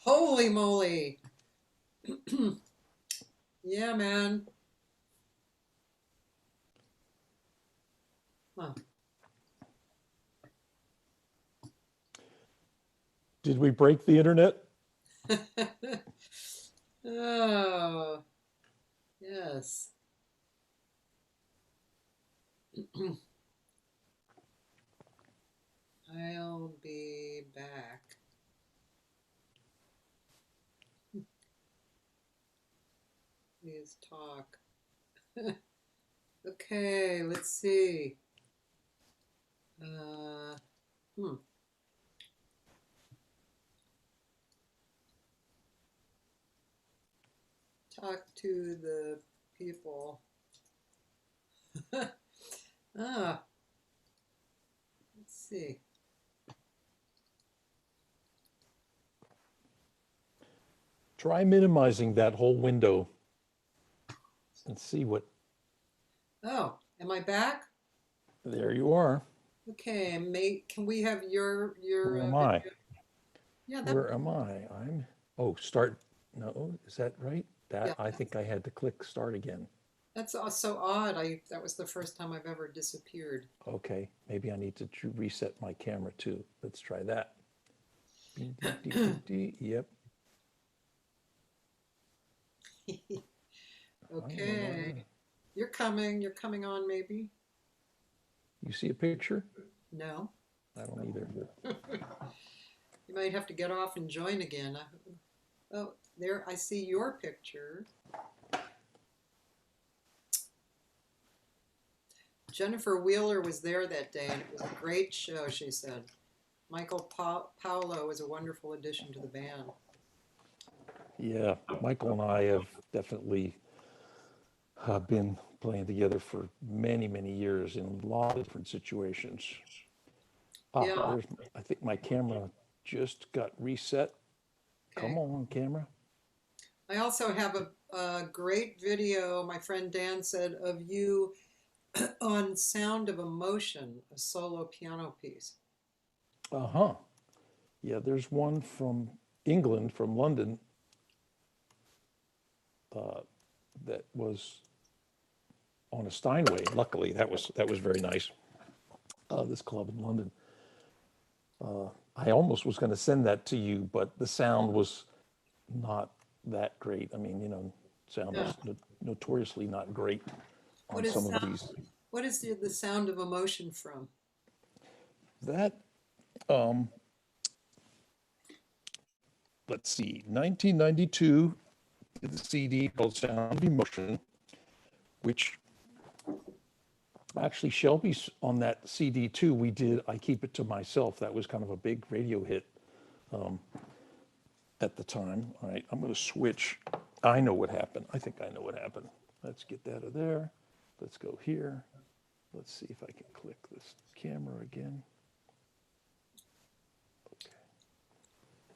Holy moly. Yeah, man. Huh. Did we break the internet? Oh, yes. I'll be back. Please talk. Okay, let's see. Uh, hmm. Talk to the people. Ah, let's see. Try minimizing that whole window and see what, Oh, am I back? there you are. Okay, mate. Can we have your Where am I? video? Yeah, that. Where am I? Oh, start. No, is that right? Yeah, I think I had to click start again. that's so odd. I that was the first time I've ever disappeared. Okay, maybe I need to reset my camera too. Let's try that. Yep. Okay, you're coming. You're coming on, maybe. You see a picture? No, I don't either. you might have to get off and join again. Oh, there. I see your picture. Jennifer Wheeler was there that day, and it was a great show, she said. Michael Paolo was a wonderful addition to the band. Yeah, Michael and I have definitely been playing together for many, many years in a lot of different situations. Yeah, I think my camera just got reset. Come okay. on, camera. I also have a great video, my friend Dan said, of you on Sound of Emotion, a solo piano piece. Uh-huh. Yeah, there's one from England, from London, uh, that was on a Steinway. Luckily, that was very nice. This club in London. I almost was going to send that to you, but the sound was not that great. I mean, sound Yeah. is notoriously not great What on is some of these. what is the Sound of Emotion from? That, um, let's see, 1992, did the CD called Sound of Emotion, which actually Shelby's on that CD too. We did I Keep It to Myself. That was kind of a big radio hit at the time. All right, I'm going to switch. I know what happened. I think I know what happened. Let's get that out of there. Let's go here. Let's see if I can click this camera again.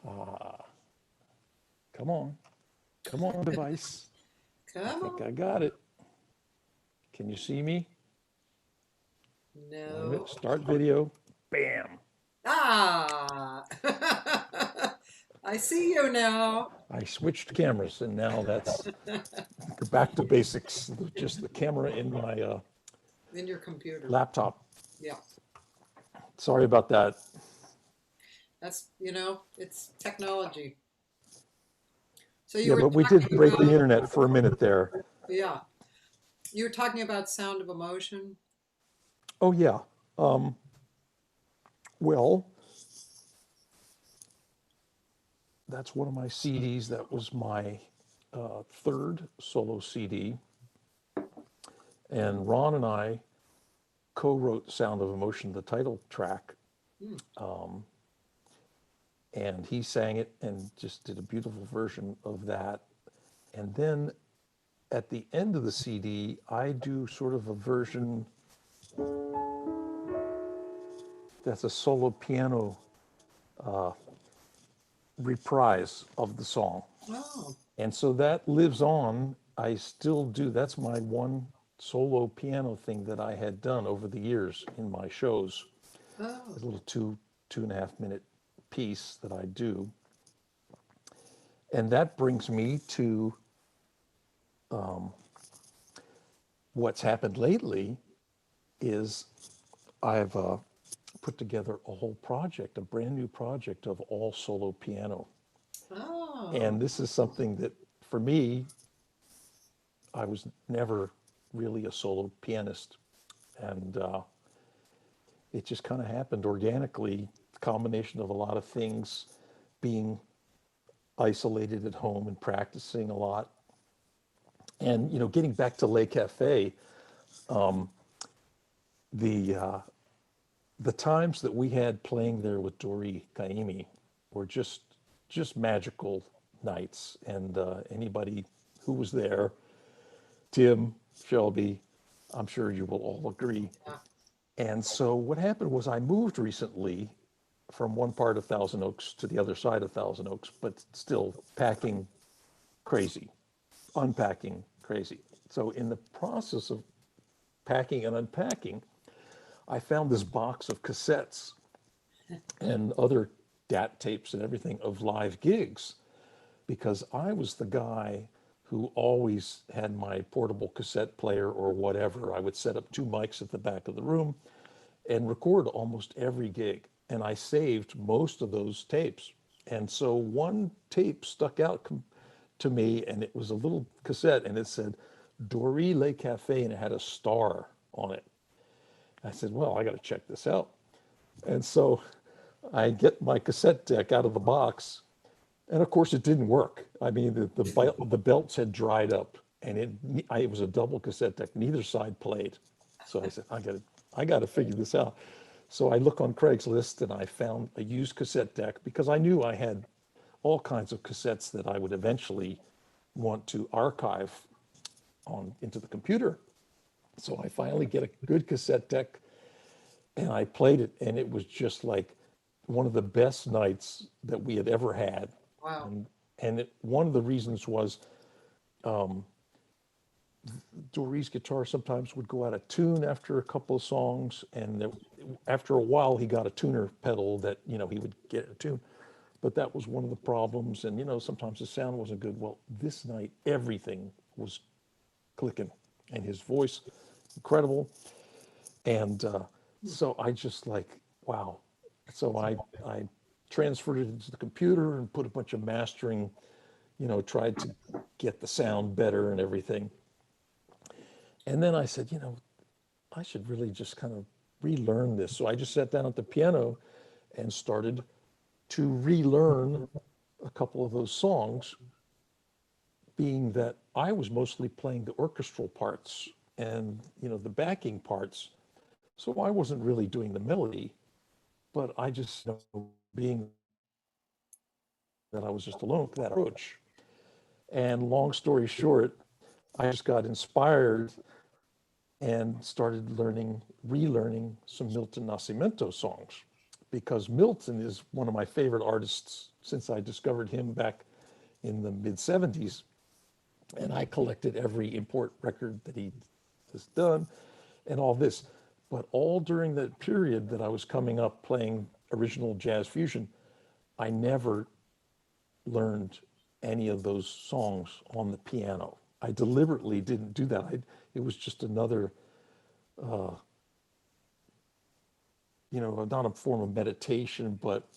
Ah, come on. Come on, device. I Come think on. I got it. Can you see me? Wait a No. minute. Start video. Bam. Ah! I see you now. I switched cameras and now that's back to basics. Just the camera in my In your computer. laptop. Yeah. Sorry about that. That's, it's technology. So you Yeah, were but we did talking break the about, internet for a minute there. yeah, you were talking about Sound of Emotion. Oh, yeah. Um, well, that's one of my CDs. That was my third solo CD. And Ron and I co-wrote Sound of Emotion, the title track. Hmm. And he sang it and just did a beautiful version of that. And then at the end of the CD, I do sort of a version that's a solo piano reprise of the song. Oh, And so that lives on. I still do. That's my one solo piano thing that I had done over the years in my shows. oh, A little 2.5 minute piece that I do. And that brings me to what's happened lately is I've put together a whole project, a brand new project of all solo piano. Oh, And this is something that, for me, I was never really a solo pianist. And it just kind of happened organically, the combination of a lot of things, being isolated at home and practicing a lot. And, getting back to Le Cafe, the uh, the times that we had playing there with Dori Kaimi were just magical nights. And anybody who was there, Tim, Shelby, I'm sure you will all agree. yeah. And so what happened was I moved recently from one part of Thousand Oaks to the other side of Thousand Oaks, but still packing crazy, unpacking crazy. So in the process of packing and unpacking, I found this box of cassettes and other DAT tapes and everything of live gigs because I was the guy who always had my portable cassette player or whatever. I would set up two mics at the back of the room and record almost every gig. And I saved most of those tapes. And so one tape stuck out to me, and it was a little cassette, and it said Doré Le Cafe, and it had a star on it. I said, well, I got to check this out. And so I get my cassette deck out of the box, and of course it didn't work. I mean, the belts had dried up, and it was a double cassette deck. Neither side played. So I said, I got to figure this out. So I look on Craigslist, and I found a used cassette deck because I knew I had all kinds of cassettes that I would eventually want to archive on into the computer. So I finally get a good cassette deck, and I played it, and it was just like one of the best nights that we had ever had. Wow. And one of the reasons was Dory's guitar sometimes would go out of tune after a couple of songs, and after a while he got a tuner pedal that he would get a tune, but that was one of the problems. And sometimes the sound wasn't good. Well, this night everything was clicking, and his voice incredible. And so I just like, wow. So I transferred it into the computer and put a bunch of mastering, tried to get the sound better and everything. And then I said, I should really just kind of relearn this. So I just sat down at the piano and started to relearn a couple of those songs, being that I was mostly playing the orchestral parts and, the backing parts. So I wasn't really doing the melody, but I just, being that I was just alone with that approach. And long story short, I just got inspired and started relearning some Milton Nascimento songs because Milton is one of my favorite artists since I discovered him back in the mid 70s. And I collected every import record that he has done and all this. But all during that period that I was coming up playing original jazz fusion, I never learned any of those songs on the piano. I deliberately didn't do that. It was just another, not a form of meditation, but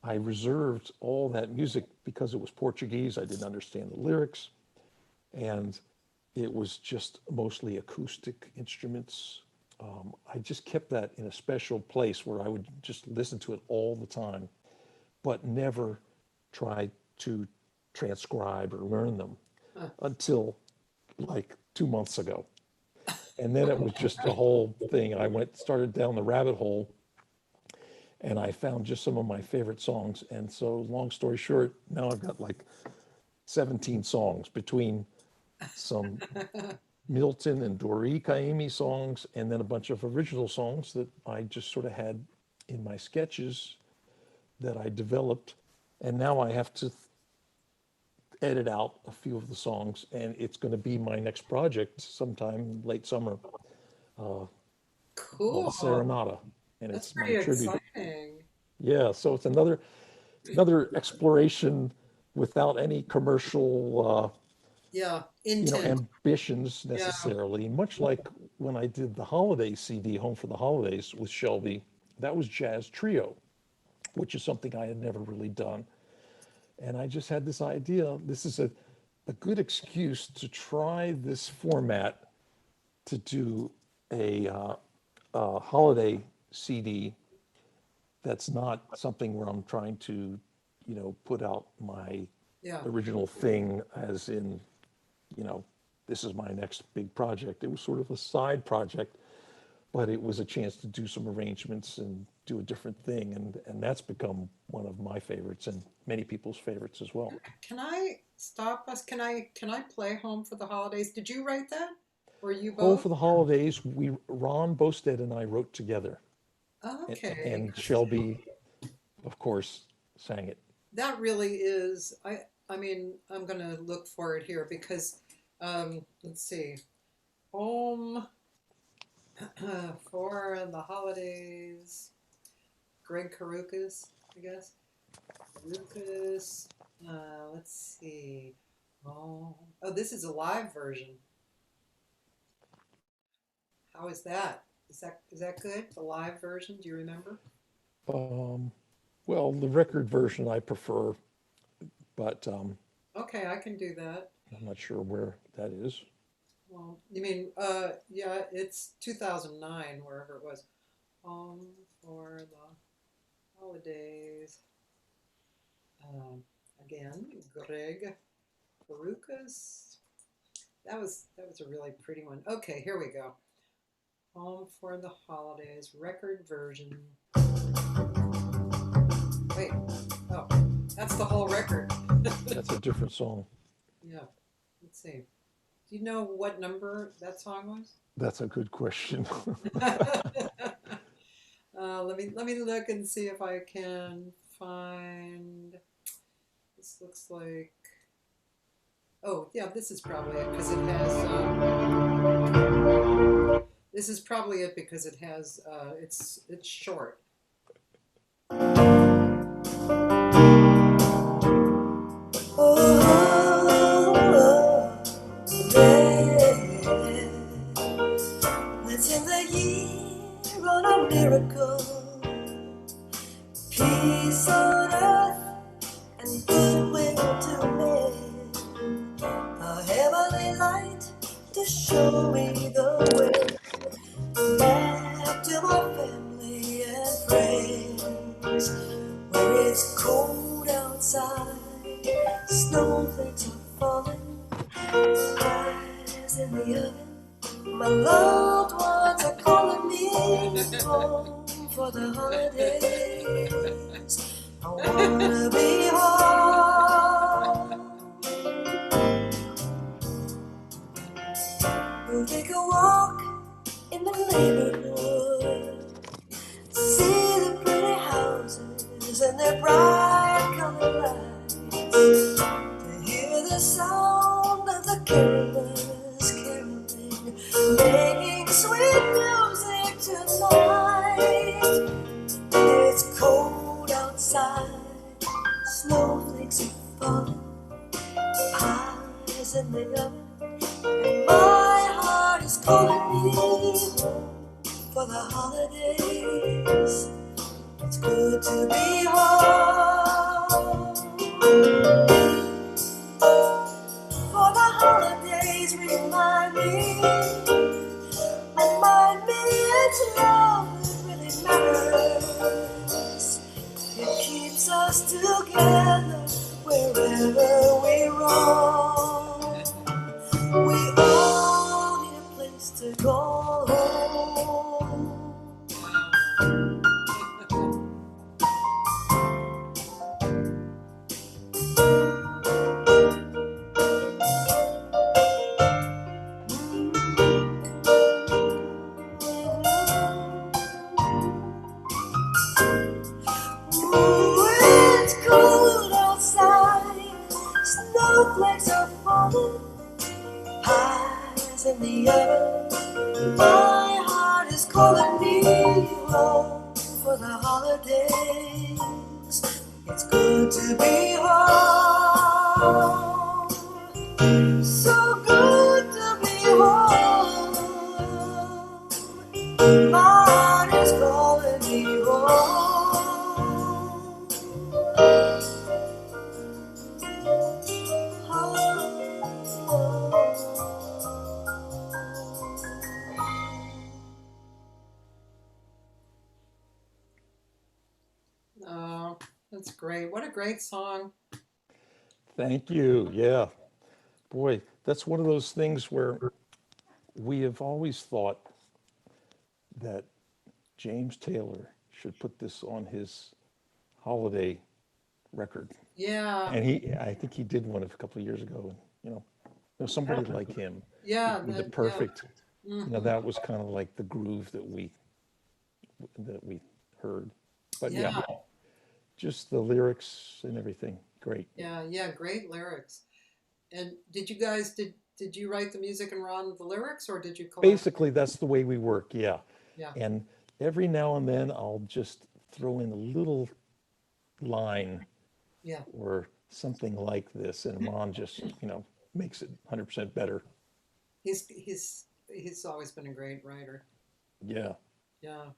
I reserved all that music because it was Portuguese. I didn't understand the lyrics. And it was just mostly acoustic instruments. I just kept that in a special place where I would just listen to it all the time, but never try to transcribe or learn them Huh. until like 2 months ago. And then it was just a whole thing. I started down the rabbit hole, and I found just some of my favorite songs. And so, long story short, now I've got like 17 songs between some Milton and Dori Kaimi songs, and then a bunch of original songs that I just sort of had in my sketches that I developed. And now I have to edit out a few of the songs, and it's going to be my next project sometime late summer, called Cool. Serenata, and That's it's my pretty tribute. exciting. Yeah, so it's another exploration without any commercial Yeah, you know, intent. ambitions Yeah, necessarily. Much like when I did the holiday CD, Home for the Holidays with Shelby, that was jazz trio, which is something I had never really done. And I just had this idea, this is a good excuse to try this format to do a holiday CD that's not something where I'm trying to, you know, put out my yeah. original thing as in, you know, this is my next big project. It was sort of a side project, but it was a chance to do some arrangements and do a different thing. And that's become one of my favorites and many people's favorites as well. Can I stop us? Can I play Home for the Holidays? Did you write that? Or you Home both? for the Holidays, Ron Bosted and I wrote together, Okay, and Shelby, of course, sang it. that really is. I mean, I'm gonna look for it here because, let's see, Home for the Holidays. Gregg Karukas, I guess. Karukas. Let's see. Oh, this is a live version. How is that? Is that good? The live version? Do you remember? Um, well, the record version I prefer, but Okay, I can do that. I'm not sure where that is. Well, you mean, yeah, it's 2009, wherever it was. Home for the Holidays. Um, Again, Greg Karukas. That was a really pretty one. Okay, here we go. Home for the Holidays record version. Wait, oh, that's the whole record. That's a different song. Yeah, let's see. Do you know what number that song was? That's a good question. Let me look and see if I can find. This looks like. Oh yeah, this is probably it because it has. This is probably it because it has. It's short. Oh, yeah. Let's end the year on a miracle. Peace on earth and goodwill to men. A heavenly light to show me the way. Back to my family and friends. Where it's cold outside, snowflakes are falling, eyes in the oven. My loved ones are calling me home for the holidays. I wanna be home. We'll take a walk in the neighborhood, see the pretty houses and their bright colored lights, to hear the sound of the carolers caroling, making sweet music tonight. It's cold outside, snowflakes are falling, eyes in the oven, and my heart is calling me home for the holidays. It's good to be home. For the holidays remind me it's love that really matters. It keeps us together wherever we roam. We all need a place to go home. Ooh, it's cold outside, snowflakes are falling, pies in the oven. My heart is calling me home for the holidays. It's good to be home. So good to be home. My heart is calling me home. Oh, that's great. What a great song. Thank you. Yeah. Boy, that's one of those things where we have always thought that James Taylor should put this on his holiday record. Yeah. And I think he did one a couple of years ago. And, somebody like him Yeah. with the Yeah. perfect, Hmm. that was kind of like the groove that we heard. But yeah, Yeah. just the lyrics and everything, great. Yeah. Yeah. Great lyrics. And did you write the music and Ron the lyrics, or did you collaborate? Basically, that's the way we work. Yeah. Yeah. And every now and then I'll just throw in a little line Yeah. or something like this, and Ron just, makes it 100% better. He's always been a great writer. Yeah. Yeah.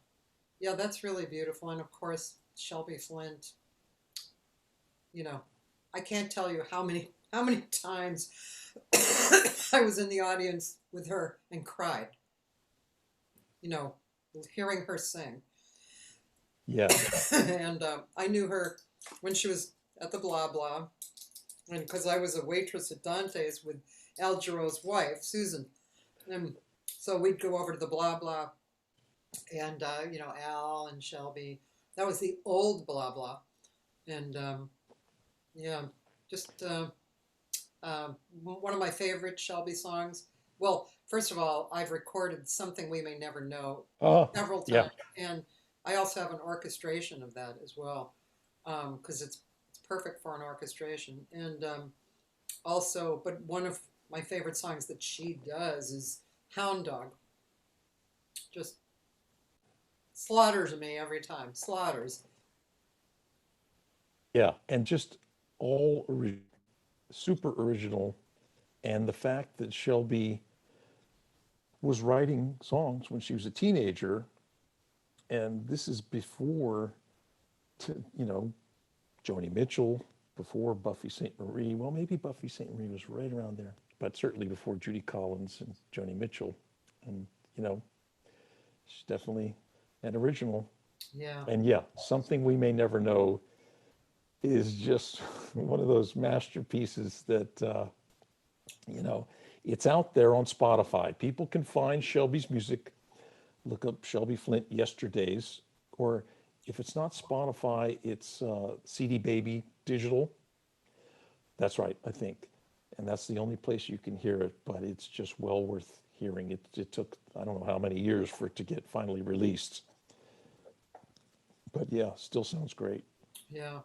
Yeah. That's really beautiful. And of course, Shelby Flint. You know, I can't tell you how many times I was in the audience with her and cried. You know, hearing her sing. Yeah. And I knew her when she was at the Blah Blah, and because I was a waitress at Dante's with Al Giroux's wife, Susan, and so we'd go over to the Blah Blah, and Al and Shelby. That was the old Blah Blah, and yeah, just one of my favorite Shelby songs. Well, first of all, I've recorded Something We May Never Know Oh, several yeah. times, and I also have an orchestration of that as well, because it's perfect for an orchestration. And also, but one of my favorite songs that she does is Hound Dog. Just slaughters me every time. Slaughters. Yeah. And just all super original. And the fact that Shelby was writing songs when she was a teenager, and this is before, you know, Joni Mitchell, before Buffy St. Marie. Well, maybe Buffy St. Marie was right around there, but certainly before Judy Collins and Joni Mitchell. And, you know, she's definitely an original. Yeah. And yeah, Something We May Never Know is just one of those masterpieces that, you know, it's out there on Spotify. People can find Shelby's music, look up Shelby Flint Yesterdays, or if it's not Spotify, it's CD Baby Digital. That's right, I think. And that's the only place you can hear it, but it's just well worth hearing. It took, I don't know how many years for it to get finally released. But yeah, still sounds great. Yeah.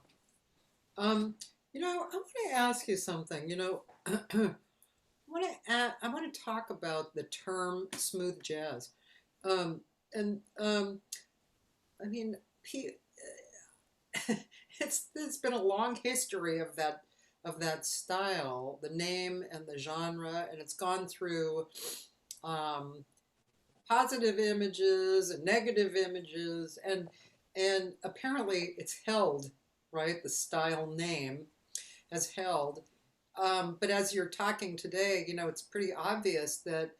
Um, I want to ask you something. I want to talk about the term smooth jazz. Um, and I mean, pe- it's been a long history of that style, the name and the genre, and it's gone through um, positive images and negative images, and apparently it's held, right. The style name has held. But as you're talking today, it's pretty obvious that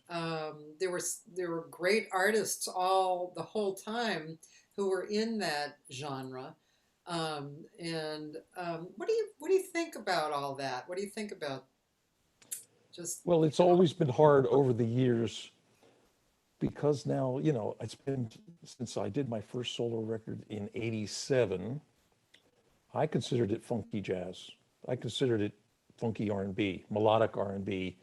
there were great artists all the whole time who were in that genre. And what do you think about all that? What do you think about just Well, it's always been hard over the years because now, it's been since I did my first solo record in 87. I considered it funky jazz. I considered it funky R&B, melodic R&B,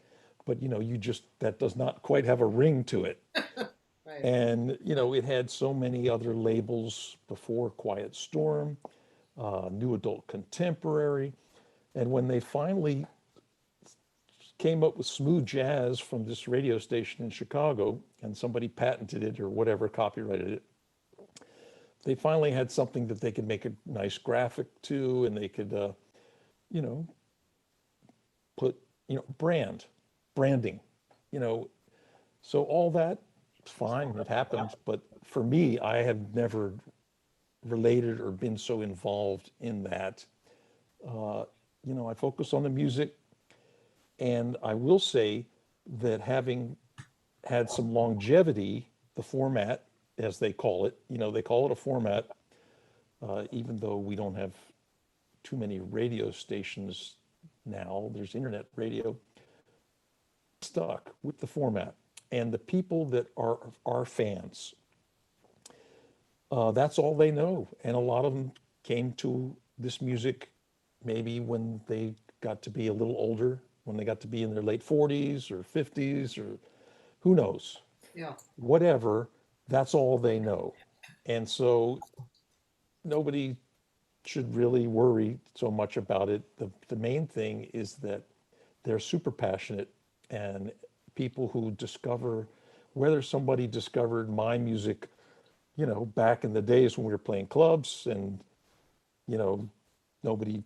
but you just that does not quite have a ring to it. right? And it had so many other labels before Quiet Storm, New Adult Contemporary, and when they finally came up with smooth jazz from this radio station in Chicago, and somebody patented it or whatever, copyrighted it, they finally had something that they could make a nice graphic to, and they could, you know, put branding, you know, so all that, fine, it happened. But for me, I have never related or been so involved in that. Uh, I focus on the music, and I will say that having had some longevity, the format, as they call it, they call it a format, even though we don't have too many radio stations now, there's internet radio, stuck with the format. And the people that are our fans, that's all they know. And a lot of them came to this music maybe when they got to be a little older, when they got to be in their late 40s or 50s or who knows, Yeah. whatever, that's all they know. And so nobody should really worry so much about it. The main thing is that they're super passionate, and people who discover, whether somebody discovered my music, back in the days when we were playing clubs and, you know, nobody,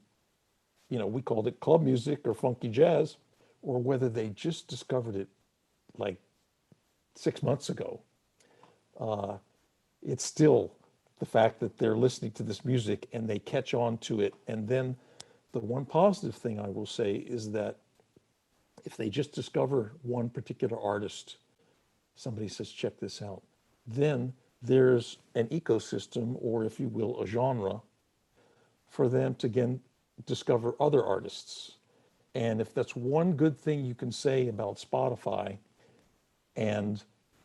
we called it club music or funky jazz, or whether they just discovered it like 6 months ago. Uh, it's still the fact that they're listening to this music and they catch on to it. And then the one positive thing I will say is that if they just discover one particular artist, somebody says, check this out, then there's an ecosystem, or if you will, a genre, for them to again discover other artists. And if that's one good thing you can say about Spotify and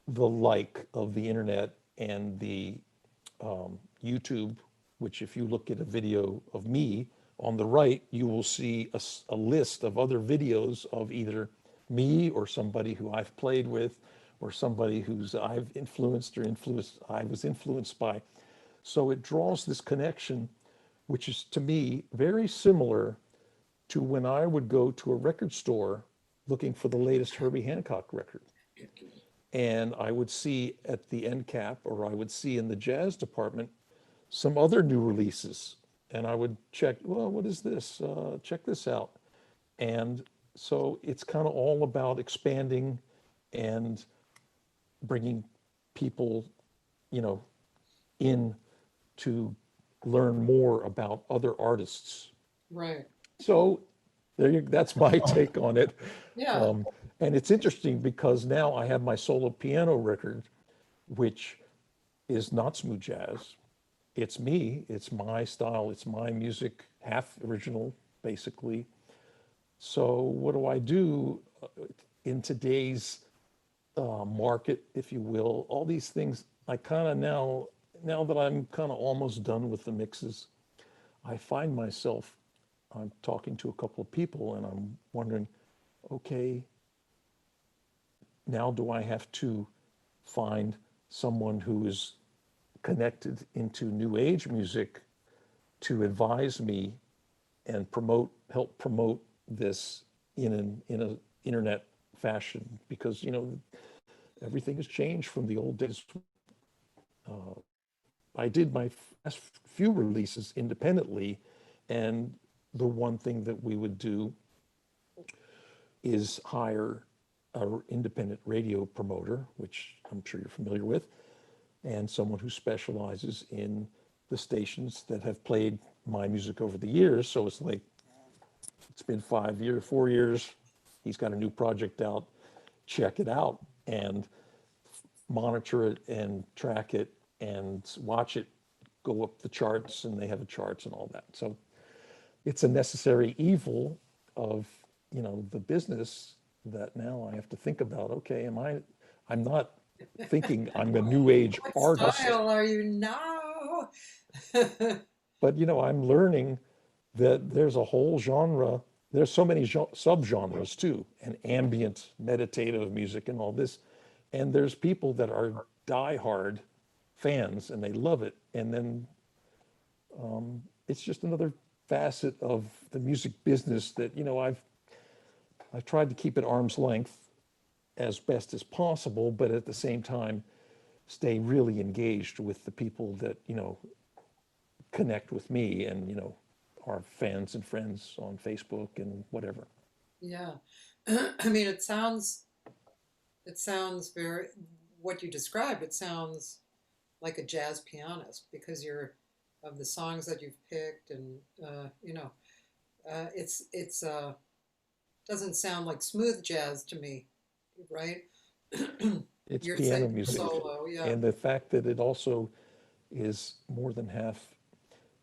the like of the internet and the YouTube, which if you look at a video of me on the right, you will see a list of other videos of either me or somebody who I've played with or somebody who's I've influenced or I was influenced by. So it draws this connection, which is to me very similar to when I would go to a record store looking for the latest Herbie Hancock record. And I would see at the end cap, or I would see in the jazz department, some other new releases. And I would check, well, what is this? Check this out. And so it's kind of all about expanding and bringing people, you know, in to learn more about other artists. Right. So that's my take on it. Yeah. Um, and it's interesting because now I have my solo piano record, which is not smooth jazz. It's me, it's my style, it's my music, half original, basically. So what do I do in today's market, if you will? All these things, I kind of now that I'm kind of almost done with the mixes, I find myself, I'm talking to a couple of people and I'm wondering, okay, now do I have to find someone who is connected into new age music to advise me and help promote this in a internet fashion? Because everything has changed from the old days. I did my last few releases independently, and the one thing that we would do is hire an independent radio promoter, which I'm sure you're familiar with, and someone who specializes in the stations that have played my music over the years. So it's like, it's been 5 years, 4 years, he's got a new project out, check it out and monitor it and track it and watch it go up the charts, and they have the charts and all that. So it's a necessary evil of, the business that now I have to think about, okay, I'm not thinking I'm a new age What artist, style are you now? but I'm learning that there's a whole genre. There's so many subgenres too, and ambient meditative music and all this. And there's people that are diehard fans and they love it. And then it's just another facet of the music business that, I've tried to keep at arm's length as best as possible, but at the same time, stay really engaged with the people that, connect with me and, are fans and friends on Facebook and whatever. Yeah. I mean, it sounds very what you described. It sounds like a jazz pianist because you're of the songs that you've picked, and it's doesn't sound like smooth jazz to me, right? It's You're piano saying music. solo, yeah, And the fact that it also is more than half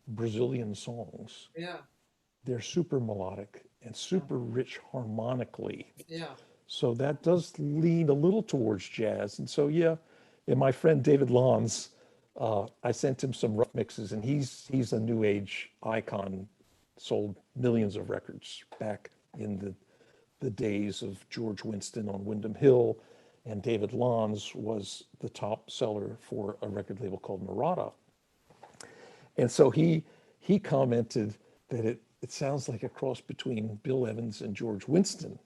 Brazilian songs, yeah, they're super melodic and yeah, super rich harmonically. yeah. So that does lean a little towards jazz. And so, yeah, and my friend David Lons, I sent him some rough mixes, and he's a new age icon, sold millions of records back in the days of George Winston on Windham Hill, and David Lons was the top seller for a record label called Murata. And so he commented that it sounds like a cross between Bill Evans and George Winston.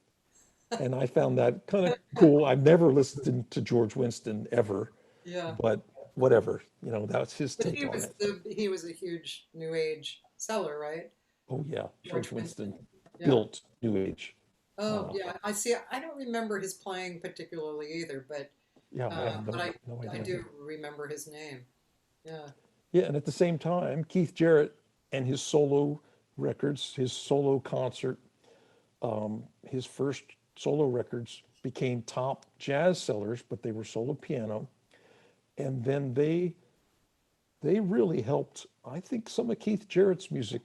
And I found that kind of cool. I've never listened to George Winston ever, Yeah. but whatever, that's his But take on it. he was a huge new age seller, right? Oh yeah, George George Winston. Winston Yeah. built New Age. Oh, Uh, yeah. I see. I don't remember his playing particularly either, but yeah, I have but no I idea. do remember his name. Yeah. Yeah, and at the same time, Keith Jarrett and his solo records, his solo concert, his first solo records became top jazz sellers, but they were solo piano. And then they really helped, I think, some of Keith Jarrett's music,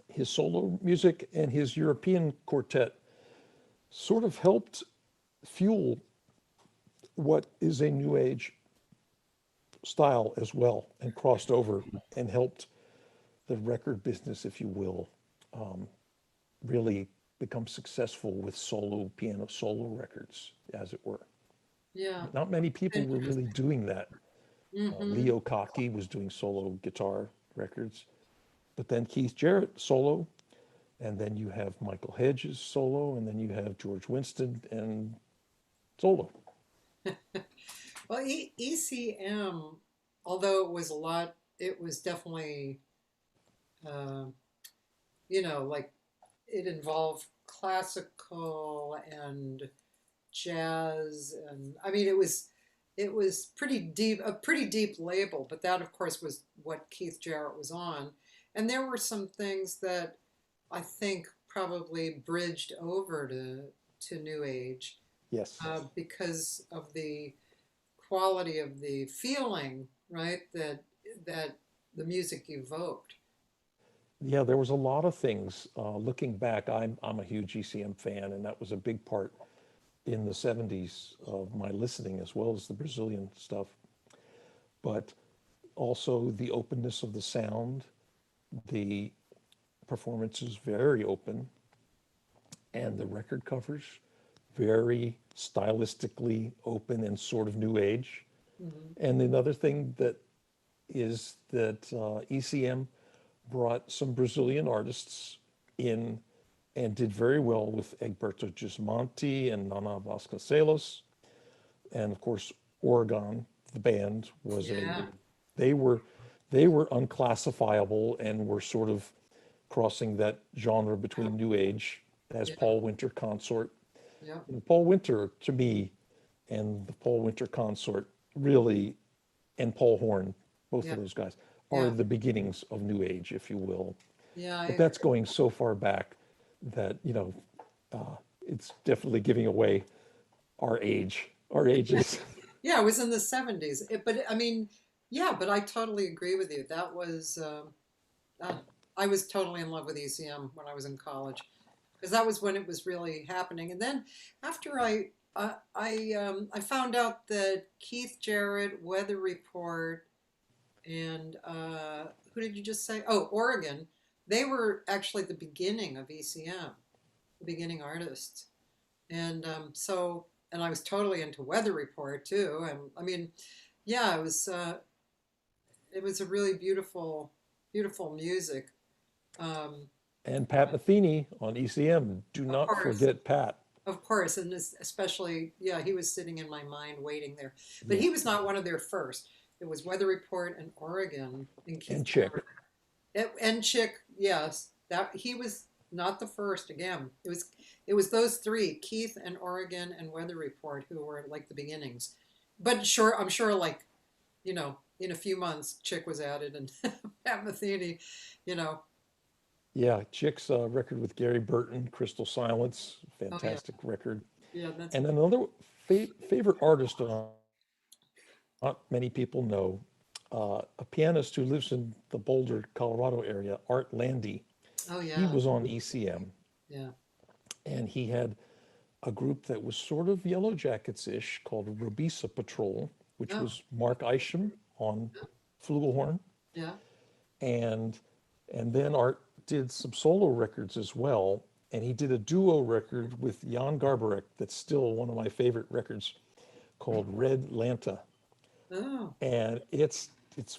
his solo music and his European quartet sort of helped fuel what is a new age style as well, and crossed over and helped the record business, if you will, really become successful with solo piano solo records, as it were. Yeah. Not many people were really Interesting. doing that. Mm-hmm. Leo Kottke was doing solo guitar records, but then Keith Jarrett solo, and then you have Michael Hedges solo, and then you have George Winston and solo. Well, ECM, although it was a lot, it was definitely, uh, like it involved classical and jazz, and I mean, it was pretty deep label. But that, of course, was what Keith Jarrett was on, and there were some things that I think probably bridged over to New Age Yes. because of the quality of the feeling, right? That the music evoked. Yeah, there was a lot of things. Looking back, I'm a huge ECM fan, and that was a big part in the 70s of my listening, as well as the Brazilian stuff. But also the openness of the sound, the performance is very open, and the record covers very stylistically open and sort of new age. Hmm. And another thing that is that ECM brought some Brazilian artists in and did very well with Egberto Gismonti and Nana Vasconcelos. And of course, Oregon, the band, was a Yeah, they were they were unclassifiable and were sort of crossing that genre between new age as yeah, Paul Winter consort. yeah, And Paul Winter, to me, and the Paul Winter consort really, and Paul Horn, both yeah, of those guys, are yeah, the beginnings of new age, if you will. yeah. I But agree. that's going so far back that, it's definitely giving away our age, our ages. Yeah, it was in the 70s. But I mean, yeah, but I totally agree with you. That was uh, I was totally in love with ECM when I was in college because that was when it was really happening. And then after I found out that Keith Jarrett, Weather Report, and who did you just say? Oh, Oregon. They were actually the beginning of ECM, the beginning artists. And and I was totally into Weather Report too. And I mean, yeah, it was a really beautiful, beautiful music. Um, And Pat Metheny on ECM. Do of not course, forget Pat. of course, and especially, yeah, he was sitting in my mind waiting there. But Yeah. he was not one of their first. It was Weather Report and Oregon and Keith And Chick. Jarrett. And Chick, yes, that he was. not the first. Again, it was those three: Keith and Oregon and Weather Report, who were like the beginnings. But sure, I'm sure, like, in a few months, Chick was added, and Pat Metheny, you know. Yeah, Chick's record with Gary Burton, Crystal Silence, Oh yeah, fantastic record. yeah, that's And another favorite artist not many people know, a pianist who lives in the Boulder, Colorado area, Art Landy. oh He yeah, was on ECM, yeah. and he had a group that was sort of Yellow Jackets-ish called Robisa Patrol, which Oh was Mark Isham on flugelhorn, yeah. and and then Art did some solo records as well, and he did a duo record with Jan Garbarek that's still one of my favorite records called Red Lanta, Oh and it's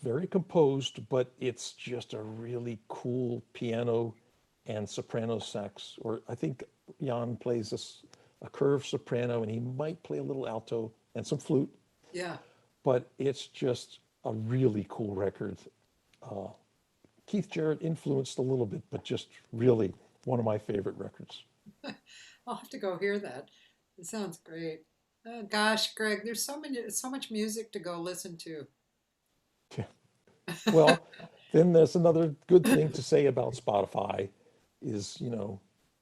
very composed, but it's just a really cool piano and soprano sax. Or I think Jan plays a curved soprano, and he might play a little alto and some flute, yeah. but it's just a really cool record. Keith Jarrett influenced a little bit, but just really one of my favorite records. I'll have to go hear that. It sounds great. Oh, gosh, Greg, there's so much music to go listen to. Well, then there's another good thing to say about Spotify is,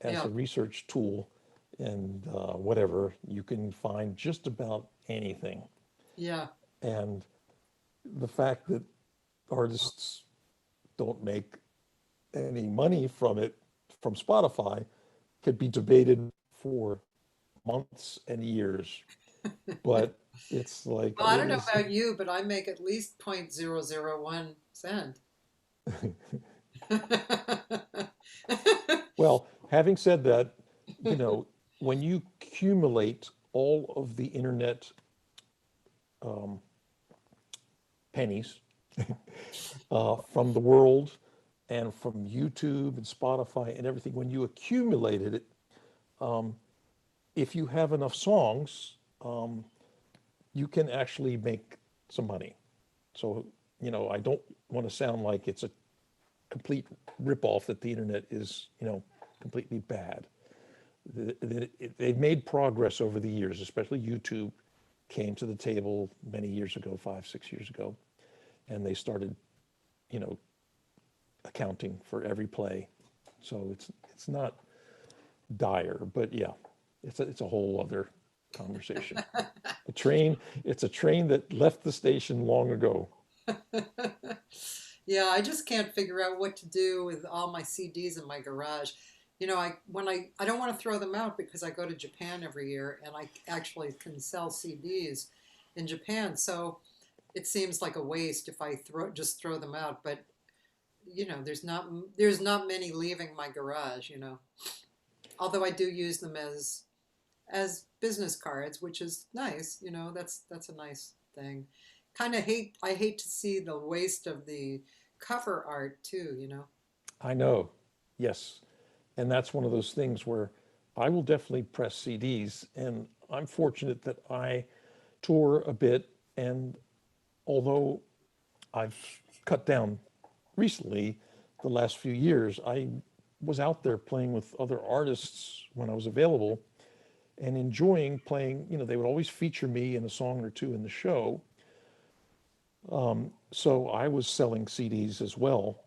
as Yeah, a research tool and whatever, you can find just about anything. yeah, And the fact that artists don't make any money from it, from Spotify, could be debated for months and years. But it's like, well, I it don't know is, about you, but I make at least 0.001 cent. well, having said that, you know, when you accumulate all of the internet pennies from the world and from YouTube and Spotify and everything, when you accumulated it, if you have enough songs, you can actually make some money. So, I don't want to sound like it's a complete ripoff that the internet is, completely bad. They've made progress over the years, especially YouTube came to the table many years ago, 5, 6 years ago, and they started, you know, accounting for every play. So it's not dire, but yeah, it's a whole other conversation. A train, it's a train that left the station long ago. Yeah, I just can't figure out what to do with all my CDs in my garage. I don't want to throw them out because I go to Japan every year and I actually can sell CDs in Japan. So it seems like a waste if I throw them out. But there's not many leaving my garage. Although I do use them as business cards, which is nice. That's a nice thing. I hate to see the waste of the cover art too. I know, yes. And that's one of those things where I will definitely press CDs. And I'm fortunate that I tour a bit. And although I've cut down recently, the last few years, I was out there playing with other artists when I was available and enjoying playing. They would always feature me in a song or two in the show. So I was selling CDs as well.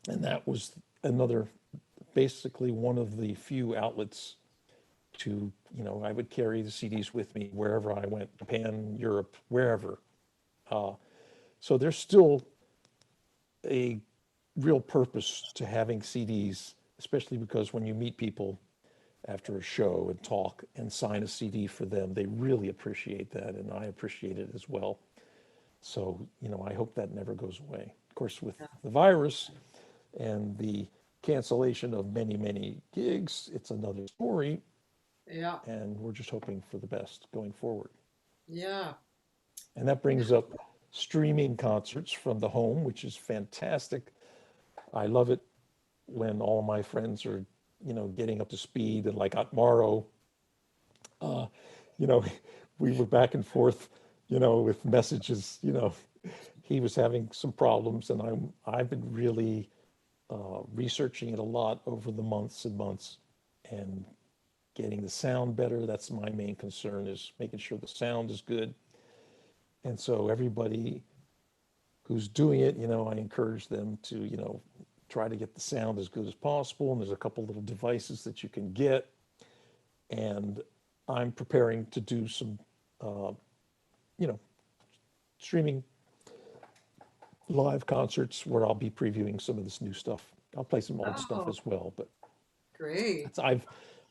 And that was another, basically one of the few outlets to, I would carry the CDs with me wherever I went, Japan, Europe, wherever. So there's still a real purpose to having CDs, especially because when you meet people after a show and talk and sign a CD for them, they really appreciate that, and I appreciate it as well. So, I hope that never goes away. Of course, with the virus and the cancellation of many, many gigs, it's another story, Yeah, and we're just hoping for the best going forward. yeah, And that brings up streaming concerts from the home, which is fantastic. I love it when all my friends are, getting up to speed. And like Atmaro, you know, we were back and forth, with messages. He was having some problems, and I've been really researching it a lot over the months and months and getting the sound better. That's my main concern, is making sure the sound is good. And so everybody who's doing it, I encourage them to, try to get the sound as good as possible. And there's a couple little devices that you can get. And I'm preparing to do some, uh, you know, streaming live concerts where I'll be previewing some of this new stuff. I'll play some old stuff Oh, as well, but great.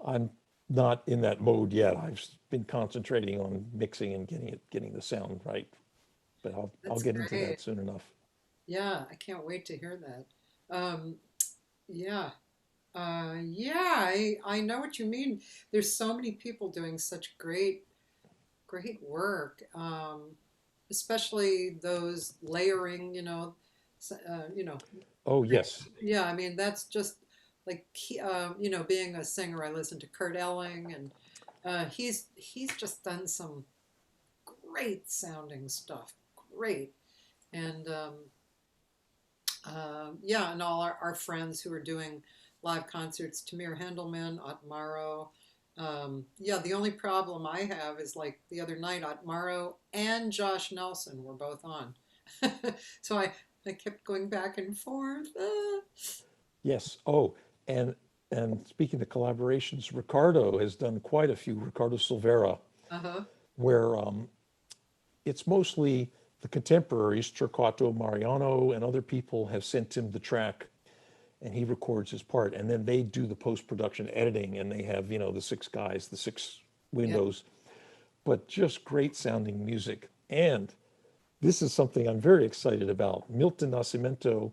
I'm not in that mode yet. I've been concentrating on mixing and getting the sound right, but I'll That's get into great. that soon enough. Yeah, I can't wait to hear that. Yeah. Yeah, I know what you mean. There's so many people doing such great work, especially those layering, you know, Oh, yes. yeah, I mean, that's just like, being a singer, I listen to Kurt Elling, and he's just done some great sounding stuff. Great. And yeah, and all our friends who are doing live concerts, Tamir Hendelman, Otmaro. Yeah, the only problem I have is like the other night, Otmaro and Josh Nelson were both on. So I kept going back and forth. Yes. Oh, and speaking of collaborations, Ricardo has done quite a few, Ricardo Silveira, Uh-huh. where it's mostly the contemporaries, Torquato Mariano and other people have sent him the track and he records his part. And then they do the post-production editing and they have, the six guys, the six Yeah. windows, but just great sounding music. And this is something I'm very excited about. Milton Nascimento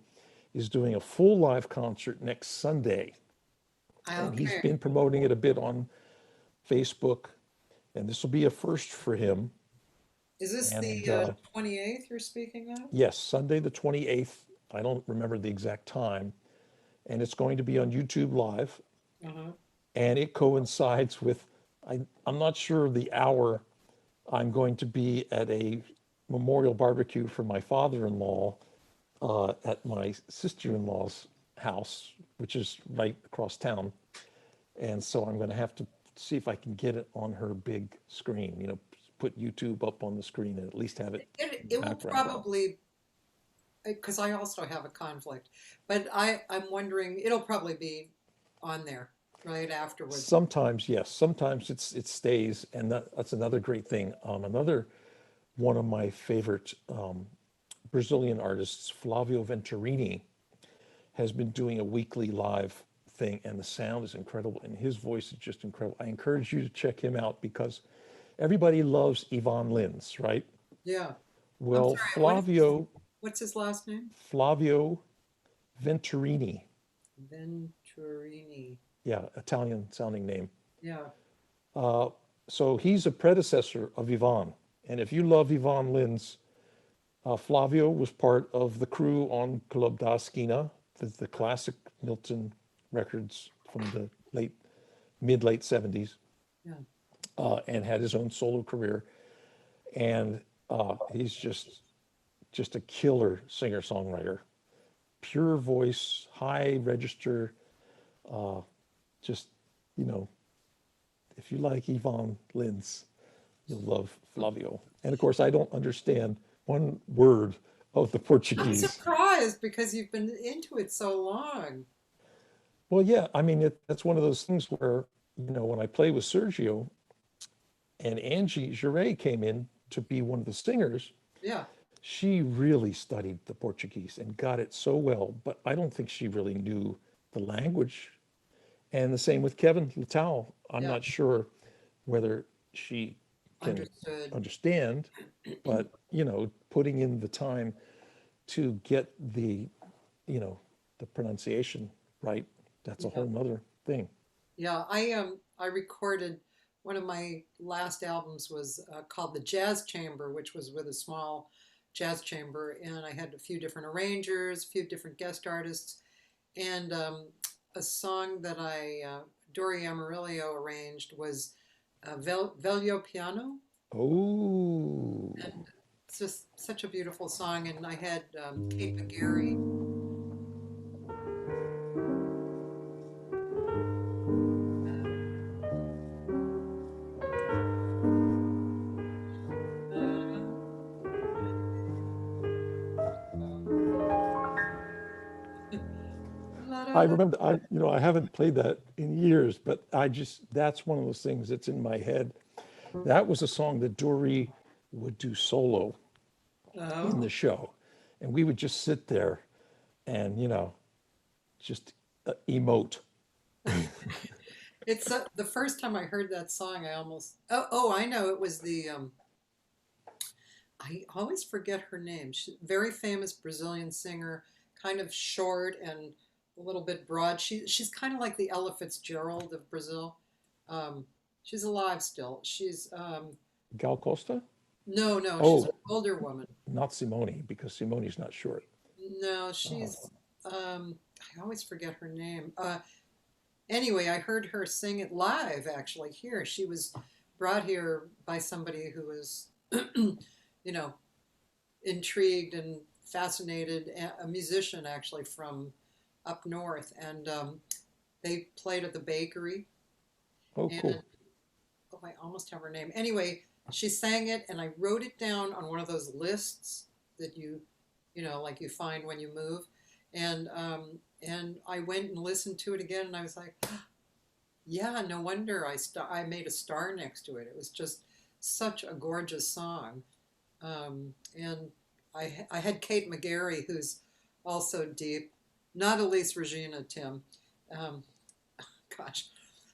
is doing a full live concert next Sunday, and he's Okay. been promoting it a bit on Facebook. And this will be a first for him. Is this And the 28th you're speaking of? yes, Sunday the 28th. I don't remember the exact time. And it's going to be on YouTube Live. Uh-huh. And it coincides with, I'm not sure the hour. I'm going to be at a memorial barbecue for my father-in-law at my sister-in-law's house, which is right across town. And so I'm going to have to see if I can get it on her big screen, put YouTube up on the screen and at least have it in It the will background. probably, because I also have a conflict, but I'm wondering, it'll probably be on there right afterwards. Sometimes, yes, sometimes it stays, and that's another great thing. Another one of my favorite Brazilian artists, Flavio Venturini, has been doing a weekly live thing, and the sound is incredible, and his voice is just incredible. I encourage you to check him out because everybody loves Yvonne Lins, right? Yeah. I'm Well, sorry, what's his last name? Flavio Venturini, Venturini. yeah, Italian sounding name. Yeah. So he's a predecessor of Yvonne. And if you love Yvonne Lins, Flavio was part of the crew on Club da Esquina, the classic Milton records from the mid late 70s, Yeah. and had his own solo career. And he's just a killer singer-songwriter. Pure voice, high register, just, you know, if you like Yvonne Lins, you'll love Flavio. And of course, I don't understand one word of the I'm Portuguese. surprised because you've been into it so long. Well, yeah, I mean, that's one of those things where, when I play with Sergio and Angie Giray came in to be one of the singers, Yeah. she really studied the Portuguese and got it so well, but I don't think she really knew the language. And the same with Kevin Littau. I'm Yeah. not sure whether she can Understood. understand, but putting in the time to get you know, the pronunciation right, that's a Yeah. whole nother thing. Yeah. I recorded one of my last albums was called The Jazz Chamber, which was with a small jazz chamber, and I had a few different arrangers, a few different guest artists, and a song that Dori Amarillo arranged was Veglio Piano, Oh, and it's just such a beautiful song. And I had Kate McGarry. I remember, I haven't played that in years, but that's one of those things that's in my head. That was a song that Dory would do solo in Oh, the show. And we would just sit there and, just emote. it's the first time I heard that song, I almost. Oh, I know. It was the. I always forget her name. She's a very famous Brazilian singer, kind of short and a little bit broad. She's kind of like the Ella Fitzgerald of Brazil. Um, she's alive still. She's Gal Costa? no, no, she's an Oh, older woman. not Simone, because Simone's not short. No, Oh, she's I always forget her name. Anyway, I heard her sing it live actually here. She was brought here by somebody who was, you know, intrigued and fascinated, a musician actually from up north, and they played at the bakery. oh, And cool. oh, I almost have her name. Anyway, she sang it, and I wrote it down on one of those lists that like you find when you move, and I went and listened to it again, and I was like, yeah, no wonder I made a star next to it. It was just such a gorgeous song, and I had Kate McGarry, who's also deep, not Elise Regina, Tim. Um, Gosh,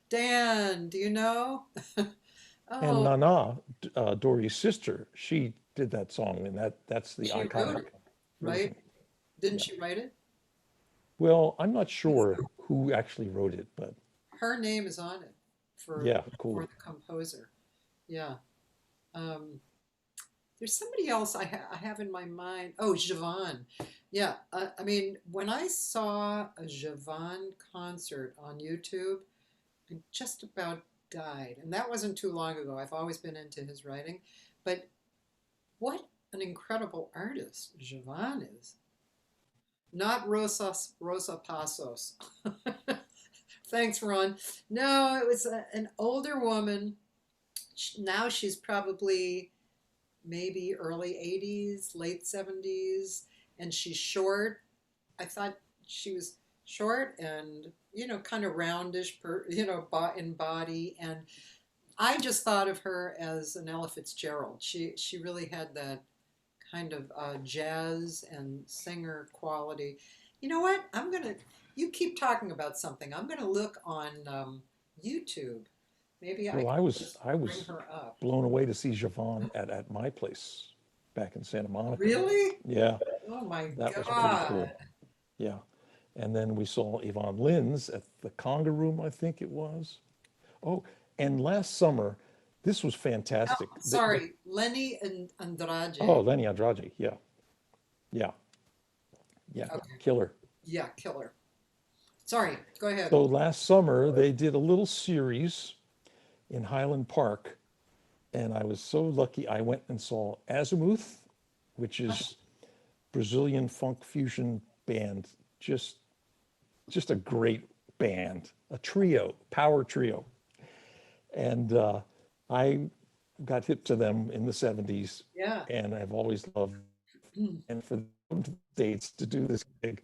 Dan, do you know? And Oh, Nana, Dory's sister, she did that song, and that's the she wrote iconic it, right? version. Didn't Yeah. she write it? Well, I'm not sure who actually wrote it, but Her name is on it for yeah, for cool. the composer. Yeah. Um, there's somebody else I have in my mind. Oh, Javon. Yeah. I mean, when I saw a Javon concert on YouTube, I just about died. And that wasn't too long ago. I've always been into his writing. But what an incredible artist Javon is. Not Rosa Passos. Thanks, Ron. No, it was an older woman. Now she's probably maybe early 80s, late 70s, and she's short. I thought she was short and, kind of roundish, in body. And I just thought of her as an Ella Fitzgerald. She really had that kind of jazz and singer quality. You know what? You keep talking about something. I'm gonna look on YouTube. Maybe I Well, can I was just I bring was her up. blown away to see Javon at my place back in Santa Monica. Really? Yeah, Oh my that was pretty God. cool. Yeah. And then we saw Yvonne Linz at the Conga Room, I think it was. Oh, and last summer, this was Oh, fantastic. sorry, Lenny and Andrade. Oh, Lenny Andrade. Yeah, yeah, yeah. Okay. Killer. Yeah, killer. Sorry, go ahead. So last summer, they did a little series in Highland Park, and I was so lucky. I went and saw Azimuth, which is Brazilian funk fusion band. Just just a great band, a trio, power trio. And I got hip to them in the 70s, Yeah. and I've always loved. And for them to States to do this gig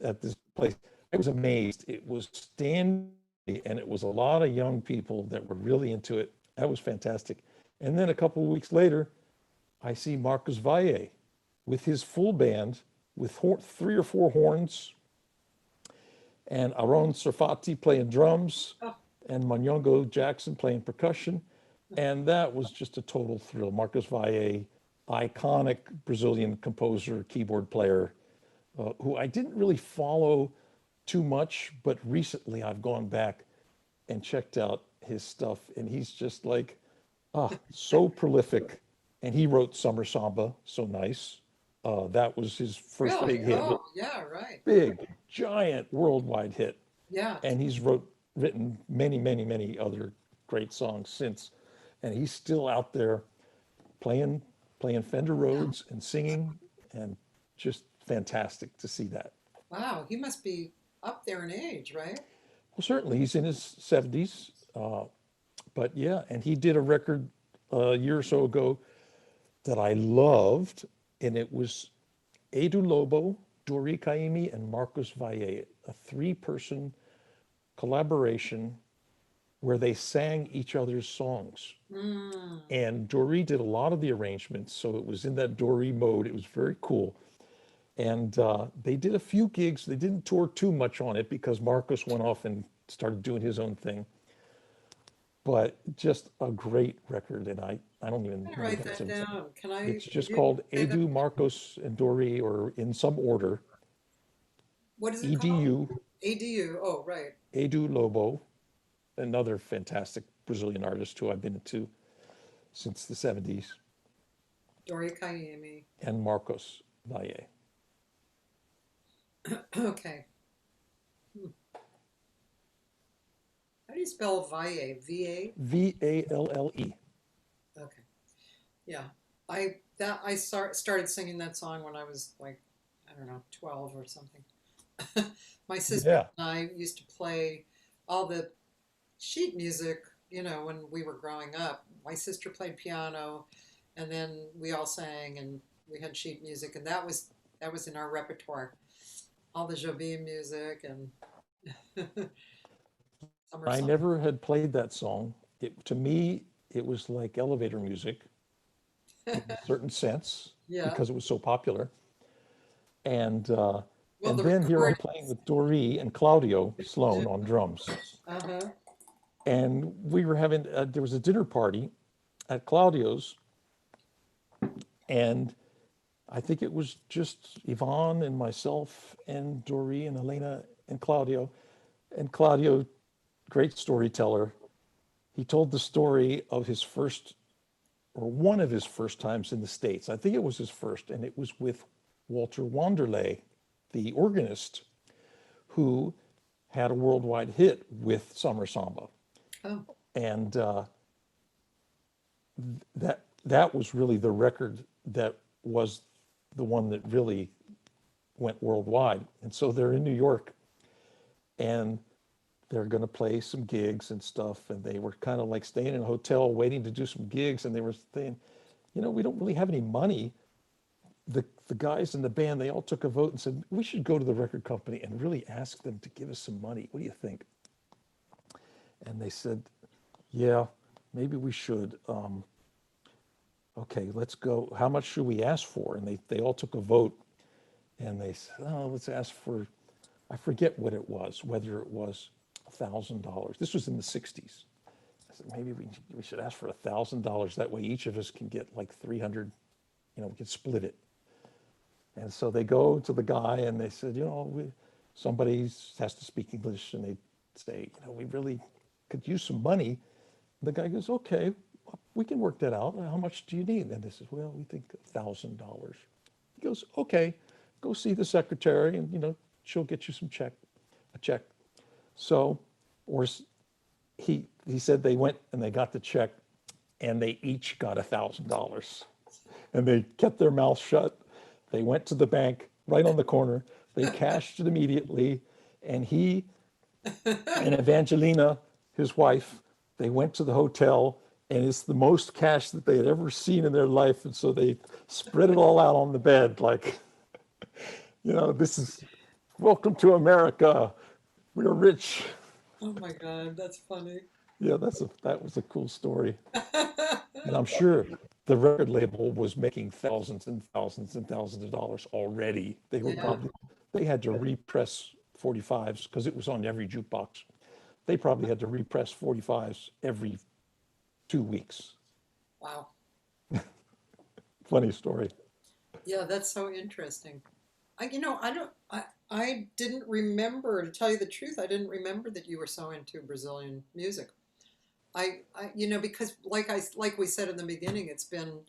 at this place, I was amazed. It was standing, and it was a lot of young people that were really into it. That was fantastic. And then a couple of weeks later, I see Marcus Valle with his full band with three or four horns, and Aaron Sarfati playing drums, Oh, and Manyongo Jackson playing percussion. And that was just a total thrill. Marcos Valle, iconic Brazilian composer, keyboard player, who I didn't really follow too much, but recently I've gone back and checked out his stuff, and he's just like, so prolific. And he wrote Summer Samba, so nice. That was his first really? big hit, Oh, yeah, right. big, giant worldwide hit. Yeah. And he's written many, many, many other great songs since. And he's still out there playing playing Fender Rhodes and singing, and just fantastic to see that. Wow, he must be up there in age, right? Well, certainly he's in his 70s, but yeah, and he did a record a year or so ago that I loved, and it was Edu Lobo, Dori Caymmi, and Marcos Valle, a three-person collaboration where they sang each other's songs. Mm. And Doree did a lot of the arrangements, so it was in that Doree mode. It was very cool. And they did a few gigs. They didn't tour too much on it because Marcos went off and started doing his own thing. But just a great record, and I don't even I'm gonna know write if it's that down. Can it's could just you called say that? Edu, Marcos, and Doree, or in some order, What is it called? EDU, ADU. Oh, right. Edu Lobo, another fantastic Brazilian artist who I've been into since the 70s, Dori Kayemi. and Marcos Valle. Okay. Hmm. How do you spell Valle? V-A? Valle. Okay. Yeah. Started singing that song when I was like, I don't know, 12 or something. My sister Yeah. and I used to play all the sheet music, when we were growing up. My sister played piano, and then we all sang, and we had sheet music, and that was in our repertoire. All the Jobim music and summer I song. never had played that song. To me, it was like elevator music in a certain sense Yeah. because it was so popular. And Well, and the then here I'm recording. playing with Doree and Claudio Yeah. Sloan on drums. Uh-huh. And we were having there was a dinner party at Claudio's, and I think it was just Yvonne and myself and Doree and Elena and Claudio. And Claudio, great storyteller, he told the story of his first or one of his first times in the States. I think it was his first, and it was with Walter Wanderley, the organist, who had a worldwide hit with Summer Samba. Oh, And that was really the record that was the one that really went worldwide. And so they're in New York, and they're going to play some gigs and stuff. And they were kind of like staying in a hotel waiting to do some gigs. And they were saying, we don't really have any money. The guys in the band, they all took a vote and said, we should go to the record company and really ask them to give us some money. What do you think? And they said, yeah, maybe we should. Okay, let's go. How much should we ask for? And they all took a vote, and they said, oh, let's ask for, I forget what it was, whether it was $1,000. This was in the 60s. I said, maybe we should ask for $1,000. That way each of us can get like 300, we can split it. And so they go to the guy and they said, somebody has to speak English, and they say, we really could use some money. The guy goes, okay, we can work that out. How much do you need? And they says, well, we think $1,000. He goes, okay, go see the secretary, and she'll get you a check. So, he said they went and they got the check, and they each got $1,000, and they kept their mouths shut. They went to the bank right on the corner. They cashed it immediately, and he and Evangelina, his wife, they went to the hotel, and it's the most cash that they had ever seen in their life. And so they spread it all out on the bed, like, this is welcome to America. We're rich. oh my God, that's funny. Yeah, that was a cool story. And I'm sure the record label was making thousands and thousands and thousands of dollars already. Yeah. They had to repress 45s because it was on every jukebox. They probably had to repress 45s every 2 weeks. Wow. Funny story. Yeah, that's so interesting. I didn't remember, to tell you the truth, I didn't remember that you were so into Brazilian music. Because like we said in the beginning, it's been,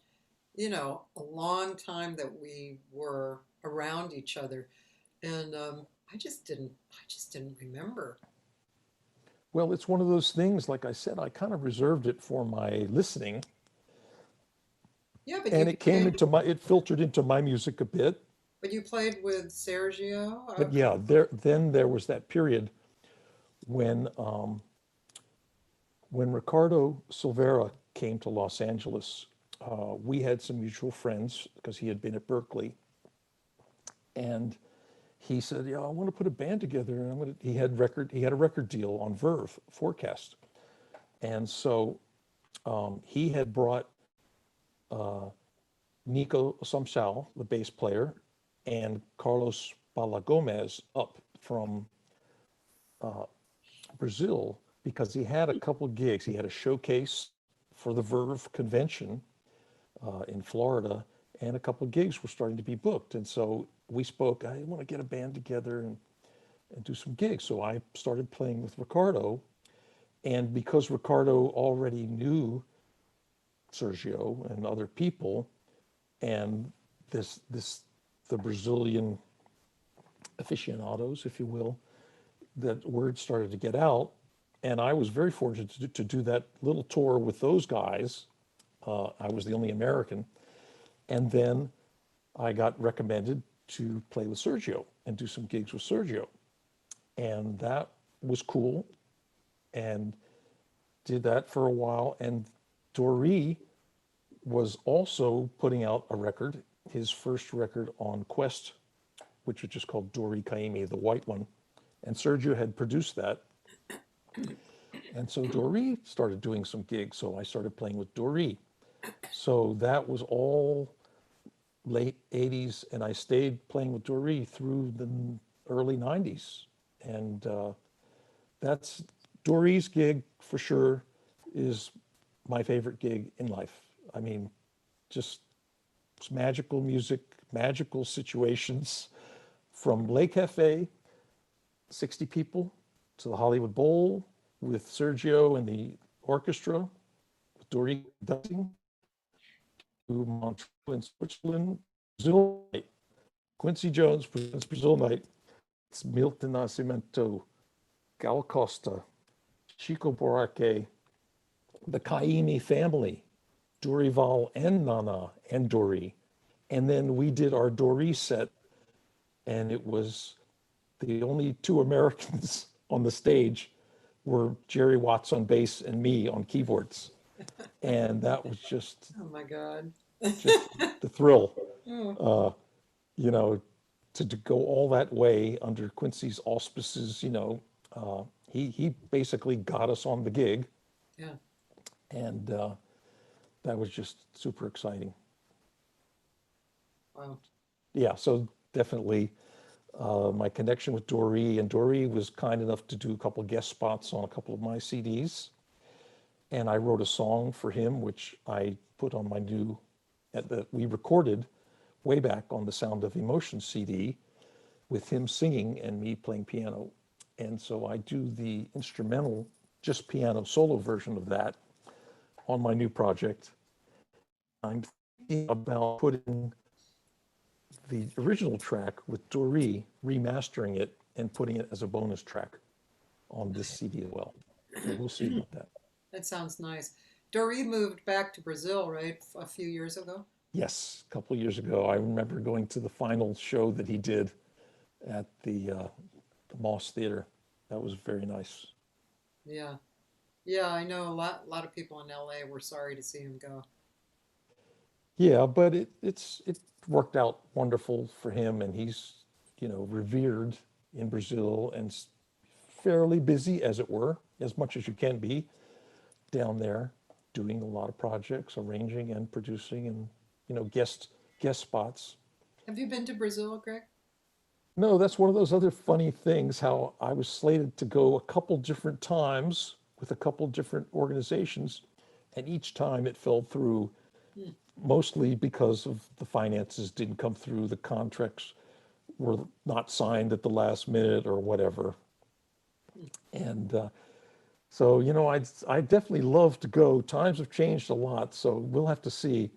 a long time that we were around each other, and I just didn't remember. Well, it's one of those things, like I said, I kind of reserved it for my listening, Yeah, and it filtered into my music a bit. but you played with Sergio. But yeah, there was that period when Ricardo Silveira came to Los Angeles. We had some mutual friends because he had been at Berkeley, and he said, "Yeah, I want to put a band together." And he had a record deal on Verve Forecast, and so he had brought Nico Samsao, the bass player, and Carlos Balagomez up from Brazil because he had a couple gigs. He had a showcase for the Verve convention in Florida, and a couple gigs were starting to be booked. And so we spoke, I want to get a band together and do some gigs. So I started playing with Ricardo. And because Ricardo already knew Sergio and other people, and the Brazilian aficionados, if you will, that word started to get out. And I was very fortunate to do that little tour with those guys. I was the only American. And then I got recommended to play with Sergio and do some gigs with Sergio. And that was cool. And did that for a while. And Doree was also putting out a record, his first record on Quest, which was just called Doree Kaimi, the white one. And Sergio had produced that. And so Doree started doing some gigs. So I started playing with Doree. So that was all late 80s. And I stayed playing with Doree through the early 90s. And that's Doree's gig for sure is my favorite gig in life. I mean, just magical music, magical situations from Le Cafe, 60 people, to the Hollywood Bowl with Sergio and the orchestra, with Doree conducting, to Montreux in Switzerland, Brazil night. Quincy Jones presents Brazil night. It's Milton Nascimento, Gal Costa, Chico Buarque, the Caymmi family, Dorival and Nana and Doree. And then we did our Doree set, and it was the only two Americans on the stage were Jerry Watts on bass and me on keyboards. And that was just, Oh my God. just the thrill, Oh, you know, to go all that way under Quincy's auspices, you know. He basically got us on the gig, yeah. and that was just super exciting. Wow. Yeah, so definitely my connection with Doree, and Doree was kind enough to do a couple guest spots on a couple of my CDs. And I wrote a song for him, which I put on my new, that we recorded way back on the Sound of Emotion CD with him singing and me playing piano. And so I do the instrumental, just piano solo version of that on my new project. I'm thinking about putting the original track with Doree, remastering it and putting it as a bonus track on this CD as well. So we'll see about that. That sounds nice. Doree moved back to Brazil, right? A few years ago. Yes, a couple of years ago, I remember going to the final show that he did at the Moss Theater. That was very nice. Yeah. Yeah, I know a lot of people in LA were sorry to see him go. Yeah, but it worked out wonderful for him, and he's, you know, revered in Brazil and fairly busy, as it were, as much as you can be down there, doing a lot of projects, arranging and producing, and you know, guest spots. Have you been to Brazil, Greg? No, that's one of those other funny things, how I was slated to go a couple different times with a couple different organizations, and each time it fell through, Hmm. mostly because of the finances didn't come through, the contracts were not signed at the last minute or whatever. And so, you know, I definitely love to go. Times have changed a lot, so we'll have to see.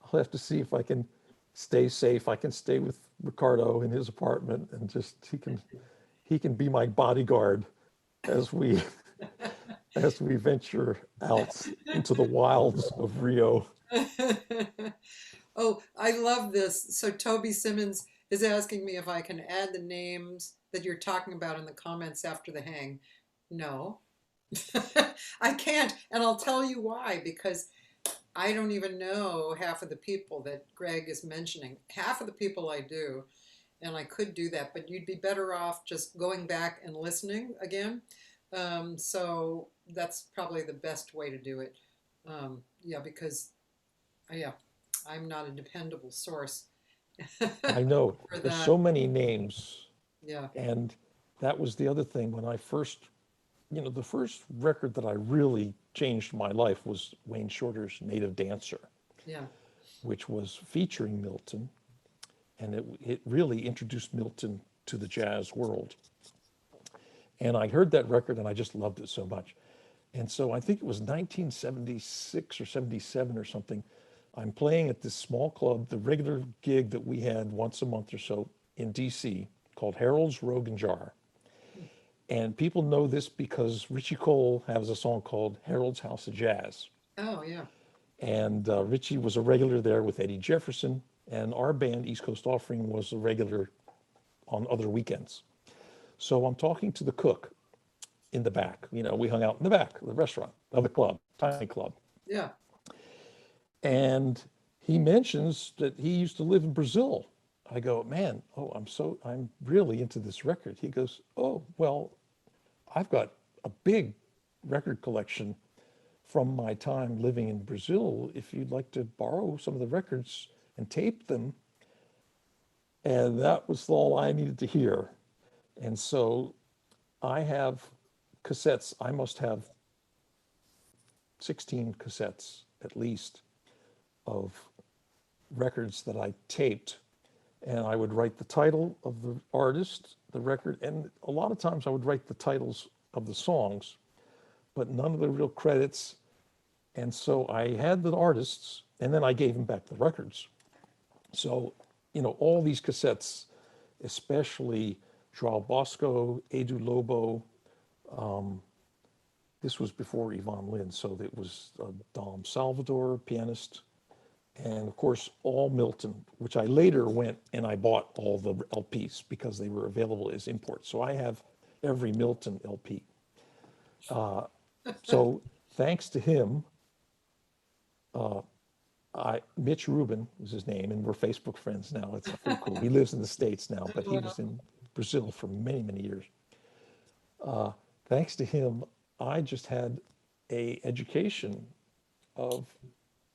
I'll have to see if I can stay safe. I can stay with Ricardo in his apartment, and just he can be my bodyguard as we as we venture out into the wilds of Rio. Oh, I love this. So Toby Simmons is asking me if I can add the names that you're talking about in the comments after the hang. No, I can't, and I'll tell you why. Because I don't even know half of the people that Greg is mentioning. Half of the people I do, and I could do that, but you'd be better off just going back and listening again. So that's probably the best way to do it. Yeah, because yeah, I'm not a dependable source I know for there's that. so many names, Yeah, and that was the other thing when I first, the first record that I really changed my life was Wayne Shorter's Native Dancer, yeah. which was featuring Milton, and it really introduced Milton to the jazz world. And I heard that record and I just loved it so much. And so I think it was 1976 or 77 or something. I'm playing at this small club, the regular gig that we had once a month or so in DC called Harold's Rogue and Jar. And people know this because Richie Cole has a song called Harold's House of Jazz. Oh, yeah. And Richie was a regular there with Eddie Jefferson. And our band, East Coast Offering, was a regular on other weekends. So I'm talking to the cook in the back. We hung out in the back of the restaurant, of the club, tiny club. Yeah. And he mentions that he used to live in Brazil. I go, man, I'm really into this record. He goes, oh, well, I've got a big record collection from my time living in Brazil. If you'd like to borrow some of the records and tape them. And that was all I needed to hear. And so I have cassettes. I must have 16 cassettes at least of records that I taped. And I would write the title of the artist, the record, and a lot of times I would write the titles of the songs, but none of the real credits. And so I had the artists, and then I gave them back the records. So, all these cassettes, especially João Bosco, Edu Lobo, this was before Yvonne Lynn, so it was Dom Salvador, pianist, and of course all Milton, which I later went and I bought all the LPs because they were available as imports. So I have every Milton LP. So thanks to him, Mitch Rubin was his name, and we're Facebook friends now. It's pretty cool. He lives in the States now, but he Well, was in Brazil for many, many years. Thanks to him, I just had a education of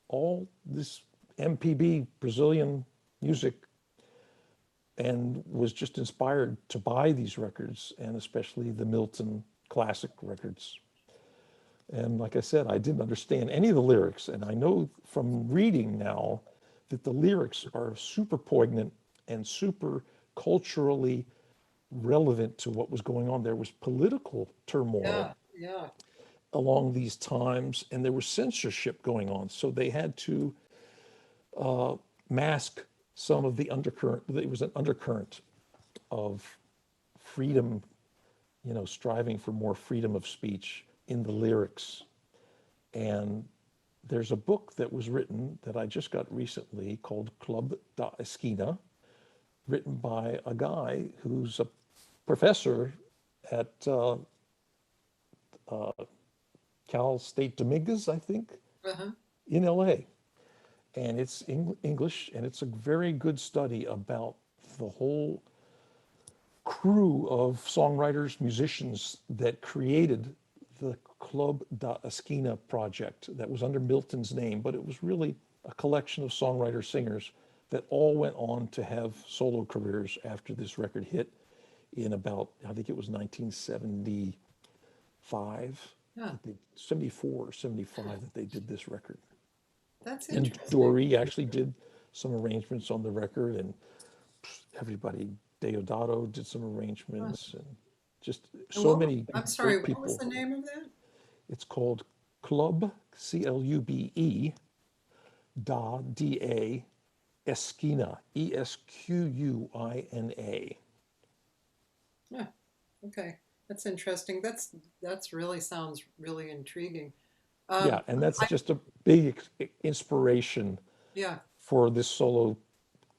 all this MPB Brazilian music and was just inspired to buy these records, and especially the Milton classic records. And like I said, I didn't understand any of the lyrics, and I know from reading now that the lyrics are super poignant and super culturally relevant to what was going on. There was political yeah, turmoil yeah, along these times, and there was censorship going on. So they had to mask some of the undercurrent. It was an undercurrent of freedom, striving for more freedom of speech in the lyrics. And there's a book that was written that I just got recently called Club da Esquina, written by a guy who's a professor at Cal State Dominguez, I think, uh-huh. in LA. And it's English, and it's a very good study about the whole crew of songwriters, musicians that created the Club da Esquina project that was under Milton's name, but it was really a collection of songwriter singers that all went on to have solo careers after this record hit in about, I think it was 1975, Yeah, 74 or 75 that they did this record. that's And interesting. Dory actually did some arrangements on the record, and everybody, Deodato did some Huh. arrangements, and just And so many I'm sorry, great what was people. the name of that? It's called Club, Clube, Da Esquina, Esquina. Yeah, okay. That's interesting. That's really sounds really intriguing. Yeah, Um, and that's just a big inspiration yeah, for this solo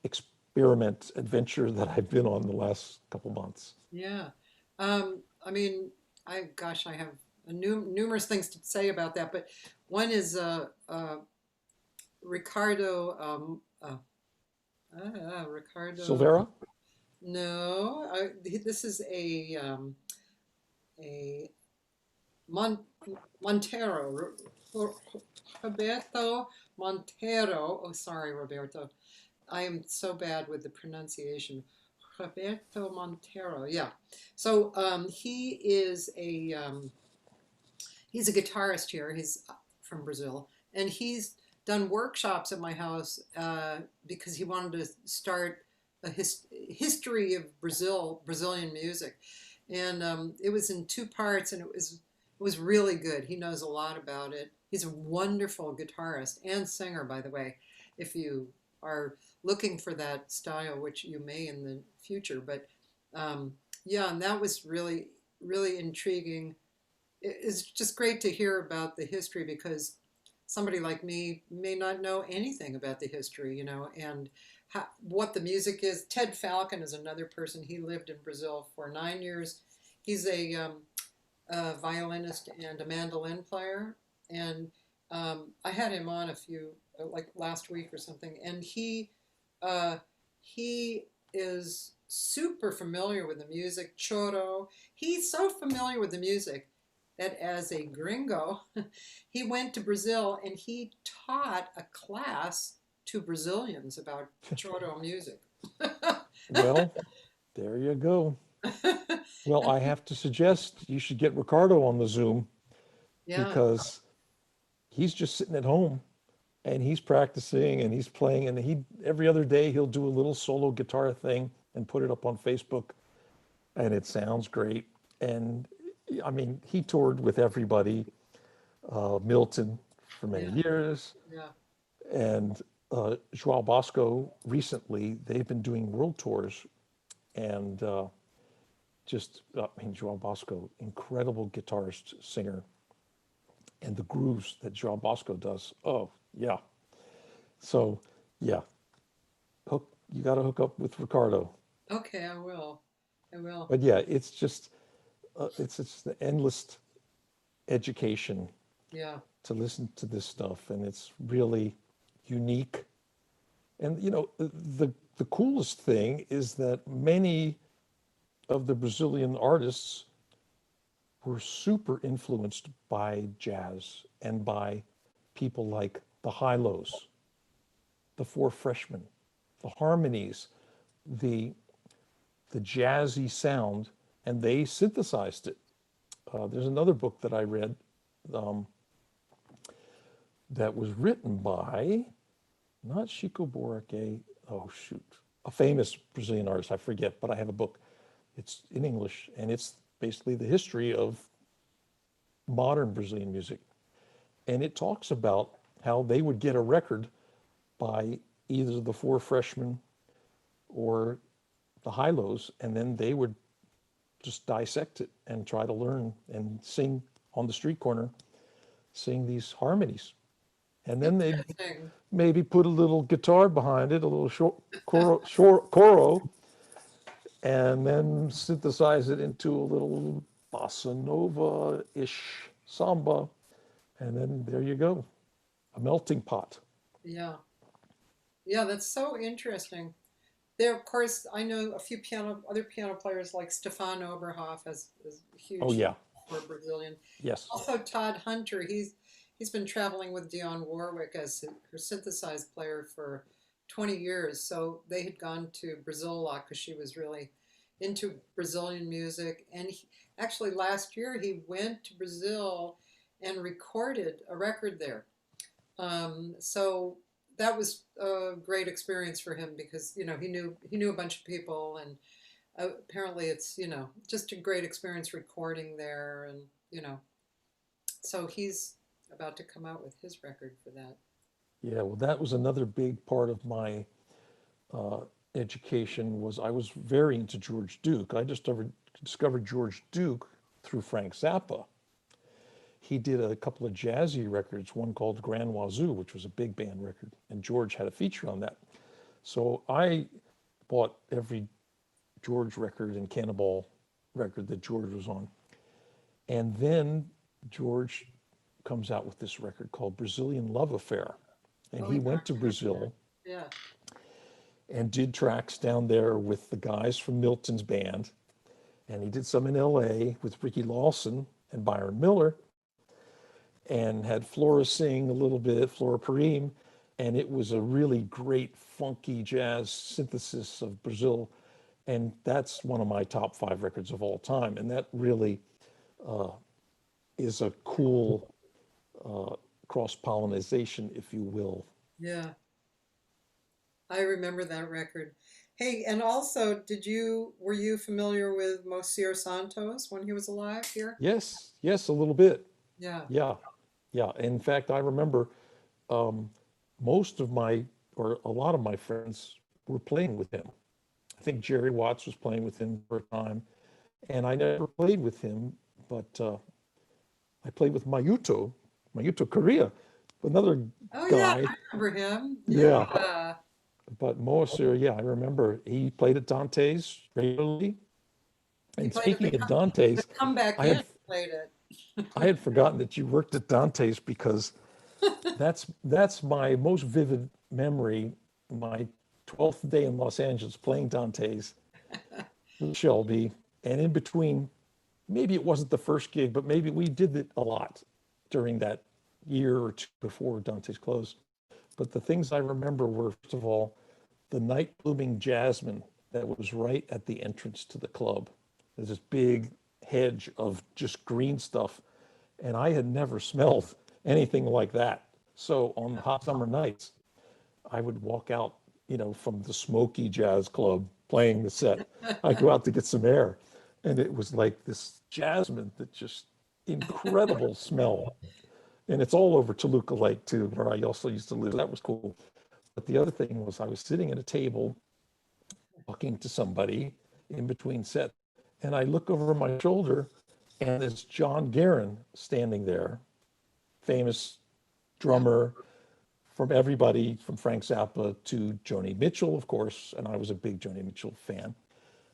experiment adventure that I've been on the last couple months. yeah. I mean, I have numerous things to say about that, but one is Ricardo Ricardo Silvera? No, this is a Mon, Montero, Roberto Montero. Oh, sorry, Roberto. I am so bad with the pronunciation. Roberto Montero. Yeah. So he's a guitarist here. He's from Brazil, and he's done workshops at my house because he wanted to start a history of Brazilian music, and it was in two parts, and it was really good. He knows a lot about it. He's a wonderful guitarist and singer, by the way. If you are looking for that style, which you may in the future, but um, yeah, and that was really intriguing. It's just great to hear about the history because somebody like me may not know anything about the history, and what the music is. Ted Falcon is another person. He lived in Brazil for 9 years. He's a violinist and a mandolin player, and I had him on a few, like last week or something, and uh, he is super familiar with the music, choro. He's so familiar with the music that as a gringo, he went to Brazil and he taught a class to Brazilians about choro music. Well, there you go. Well, I have to suggest you should get Ricardo on the Zoom Yeah, because he's just sitting at home and he's practicing and he's playing and he every other day he'll do a little solo guitar thing and put it up on Facebook and it sounds great. And I mean, he toured with everybody, Milton for many yeah, years, yeah, and Joao Bosco recently. They've been doing world tours, and I mean, Joao Bosco, incredible guitarist, singer, and the grooves that Joao Bosco does. Oh, yeah. So, yeah, you got to hook up with Ricardo. okay, I will. I will. But yeah, it's an endless education Yeah, to listen to this stuff, and it's really unique. And the coolest thing is that many of the Brazilian artists were super influenced by jazz and by people like the high-lows, the Four Freshmen, the harmonies, the the jazzy sound, and they synthesized it. There's another book that I read um, that was written by not Chico Buarque. Oh shoot, a famous Brazilian artist. I forget, but I have a book. It's in English, and it's basically the history of modern Brazilian music. And it talks about how they would get a record by either the Four Freshmen or the high-lows, and then they would just dissect it and try to learn and sing on the street corner, sing these harmonies. And then they'd interesting. maybe put a little guitar behind it, a little choro, and then synthesize it into a little bossa nova-ish samba. And then there you go, a melting pot. Yeah, yeah, that's so interesting. There, of course, I know a few other piano players like Stefan Oberhoff is a Oh huge yeah, for Brazilian. yes. Also, Todd Hunter, he's been traveling with Dionne Warwick as her synthesized player for 20 years. So they had gone to Brazil a lot because she was really into Brazilian music. And actually, last year he went to Brazil and recorded a record there. So that was a great experience for him because he knew a bunch of people, and apparently it's just a great experience recording there, and so he's about to come out with his record for that. Yeah, well, that was another big part of my uh, education was I was very into George Duke. I discovered George Duke through Frank Zappa. He did a couple of jazzy records, one called Grand Wazoo, which was a big band record, and George had a feature on that. So I bought every George record and Cannonball record that George was on. And then George comes out with this record called Brazilian Love Affair. And Oh he yeah, went to Brazil yeah, and did tracks down there with the guys from Milton's band. And he did some in LA with Ricky Lawson and Byron Miller, and had Flora sing a little bit, Flora Purim. And it was a really great funky jazz synthesis of Brazil. And that's one of my top 5 records of all time. And that really is a cool cross-pollination, if you will. Yeah, I remember that record. Hey, and also, were you familiar with Monsieur Santos when he was alive here? Yes, yes, a little bit. Yeah. Yeah, yeah. In fact, I remember um, most of my, or a lot of my friends were playing with him. I think Jerry Watts was playing with him for a time, and I never played with him, but I played with Mayuto Korea, another Oh yeah, guy. I remember him. Yeah, Yeah. but Moser, yeah, I remember he played at Dante's regularly. He And played at speaking of Dante's, the comeback I in had played it. I had forgotten that you worked at Dante's because that's my most vivid memory. My 12th day in Los Angeles playing Dante's with Shelby, and in between, maybe it wasn't the first gig, but maybe we did it a lot during that year or two before Dante's closed. But the things I remember were, first of all, the night blooming jasmine that was right at the entrance to the club. There's this big hedge of just green stuff, and I had never smelled anything like that. So on hot summer nights, I would walk out, from the smoky jazz club playing the set. I'd go out to get some air, and it was like this jasmine that just incredible smell. And it's all over Toluca Lake too, where I also used to live. That was cool. But the other thing was I was sitting at a table talking to somebody in between sets, and I look over my shoulder, and it's John Guerin standing there, famous Yeah. drummer from everybody from Frank Zappa to Joni Mitchell, of course, and I was a big Joni Mitchell fan.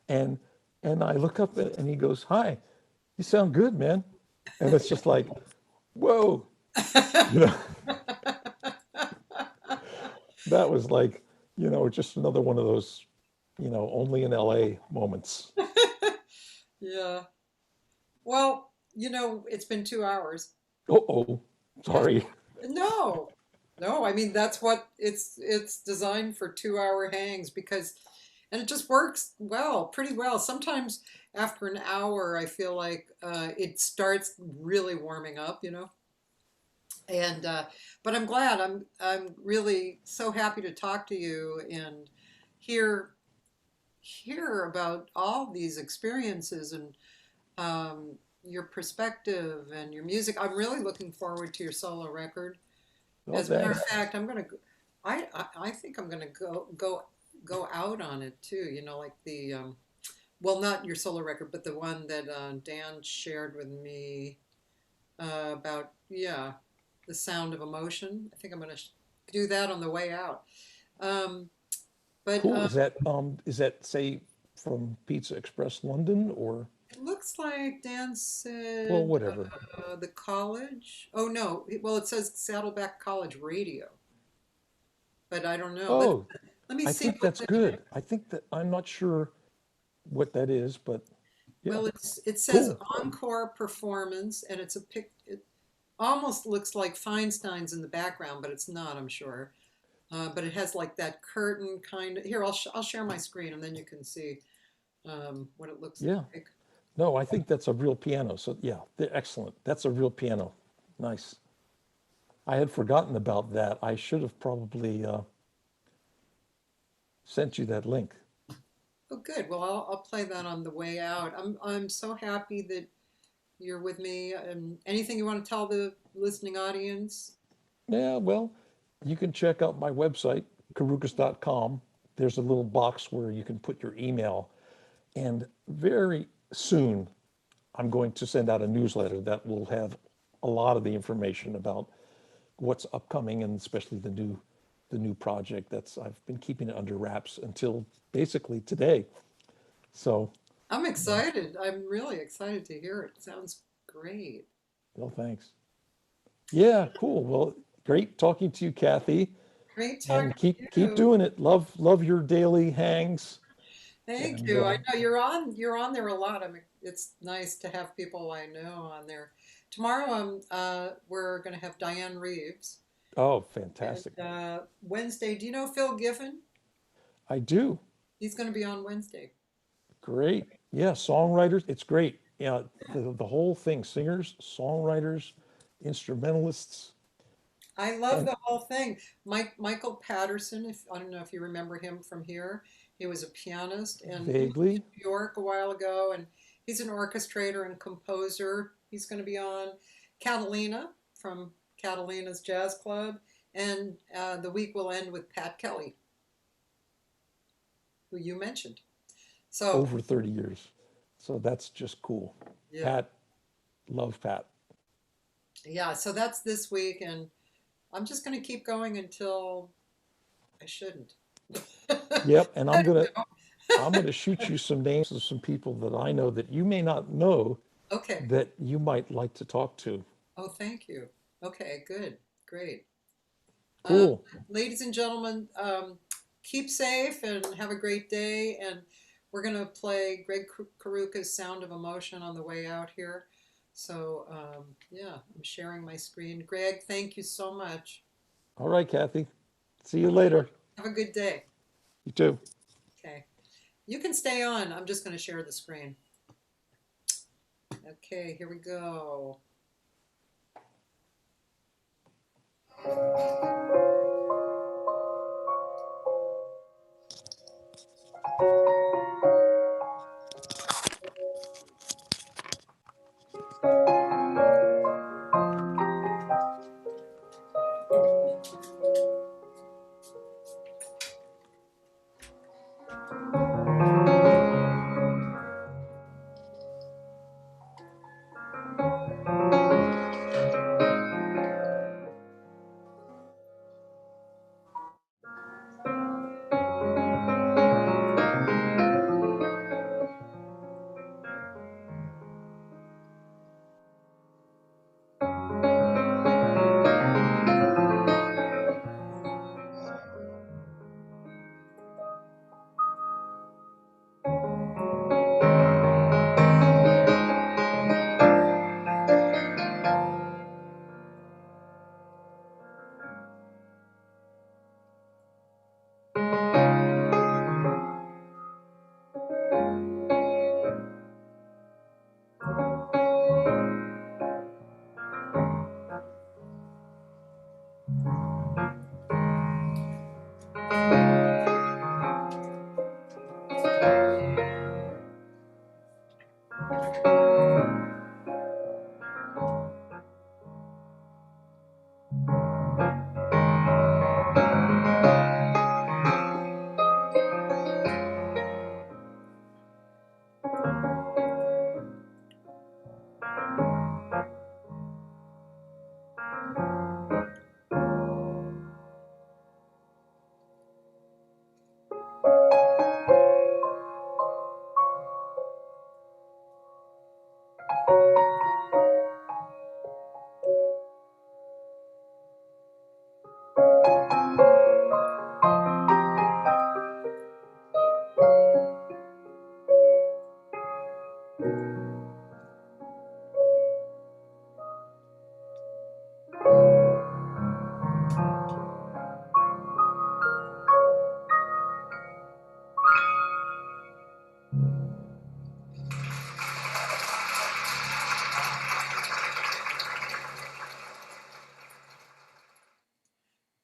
And and I look up and he goes, "Hi, you sound good, man." And it's just like, whoa, you know, that was like, just another one of those, only in LA moments. Yeah. Well, it's been 2 hours. Oh, Yes. sorry. No. No, I mean that's what it's designed for 2 hour hangs because and it just works well, pretty well. Sometimes after an hour I feel like it starts really warming up. And but I'm glad I'm really so happy to talk to you and hear hear about all these experiences and your perspective and your music. I'm really looking forward to your solo record. Oh, As a matter of thanks. fact, I'm gonna. I think I'm gonna go out on it too. Like the well, not your solo record, but the one that Dan shared with me about the sound of emotion. I think I'm gonna do that on the way out. Um, but Cool. Is that say from Pizza Express London or it looks like Dan well, said whatever. the college. Oh no, well it says Saddleback College Radio, but I don't know. Oh, Let me I see think what that's the good. I think that I'm not sure what that is, but yeah, well it says cool. encore performance and it's a pic. It almost looks like Feinstein's in the background, but it's not. I'm sure. But it has like that curtain kind of. Here, I'll share my screen and then you can see what it looks Yeah. like. No, I think that's a real piano. So yeah, they're excellent. That's a real piano. Nice. I had forgotten about that. I should have probably sent you that link. Oh, good. Well, I'll play that on the way out. I'm so happy that you're with me. And anything you want to tell the listening audience? Yeah, well, you can check out my website, karukas.com. There's a little box where you can put your email. And very soon, I'm going to send out a newsletter that will have a lot of the information about what's upcoming and especially the new project that's I've been keeping it under wraps until basically today. So, I'm excited. I'm really excited to hear it. Sounds great. well, thanks. Yeah, cool. Well, great talking to you, Kathy. Great talking And to keep you. doing it. Love your daily hangs. Thank And you. I know you're on there a lot. It's nice to have people I know on there. Tomorrow we're gonna have Diane Reeves. oh, And fantastic. Wednesday, do you know Phil Giffen? I do. He's gonna be on Wednesday. Great. Yeah, songwriters. It's great. Yeah, the whole thing, singers, songwriters, instrumentalists, I love and the whole thing. Michael Patterson, if I don't know if you remember him from here, he was a pianist and he moved to vaguely. New York a while ago, and he's an orchestrator and composer. He's going to be on Catalina from Catalina's Jazz Club, and the week will end with Pat Kelly, who you mentioned. So Over 30 years. So that's just cool. yeah, Pat, love Pat. yeah. So that's this week, and I'm just going to keep going until I shouldn't. Yep, and I don't I'm know. gonna shoot you some names of some people that I know that you may not know Okay. that you might like to talk to. Oh, thank you. Okay, good. Great. Uh, Cool. ladies and gentlemen, keep safe and have a great day. And we're going to play Gregg Karukas' Sound of Emotion on the way out here. So, yeah, I'm sharing my screen. Greg, thank you so much. All right, Kathy. See you later. Have a good day. You too. Okay. You can stay on. I'm just going to share the screen. Okay, here we go.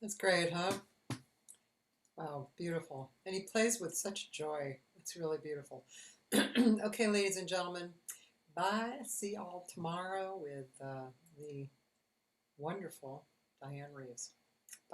That's great, huh? Wow, beautiful. And he plays with such joy. It's really beautiful. Okay, ladies and gentlemen, bye. See y'all tomorrow with the wonderful Diane Reeves.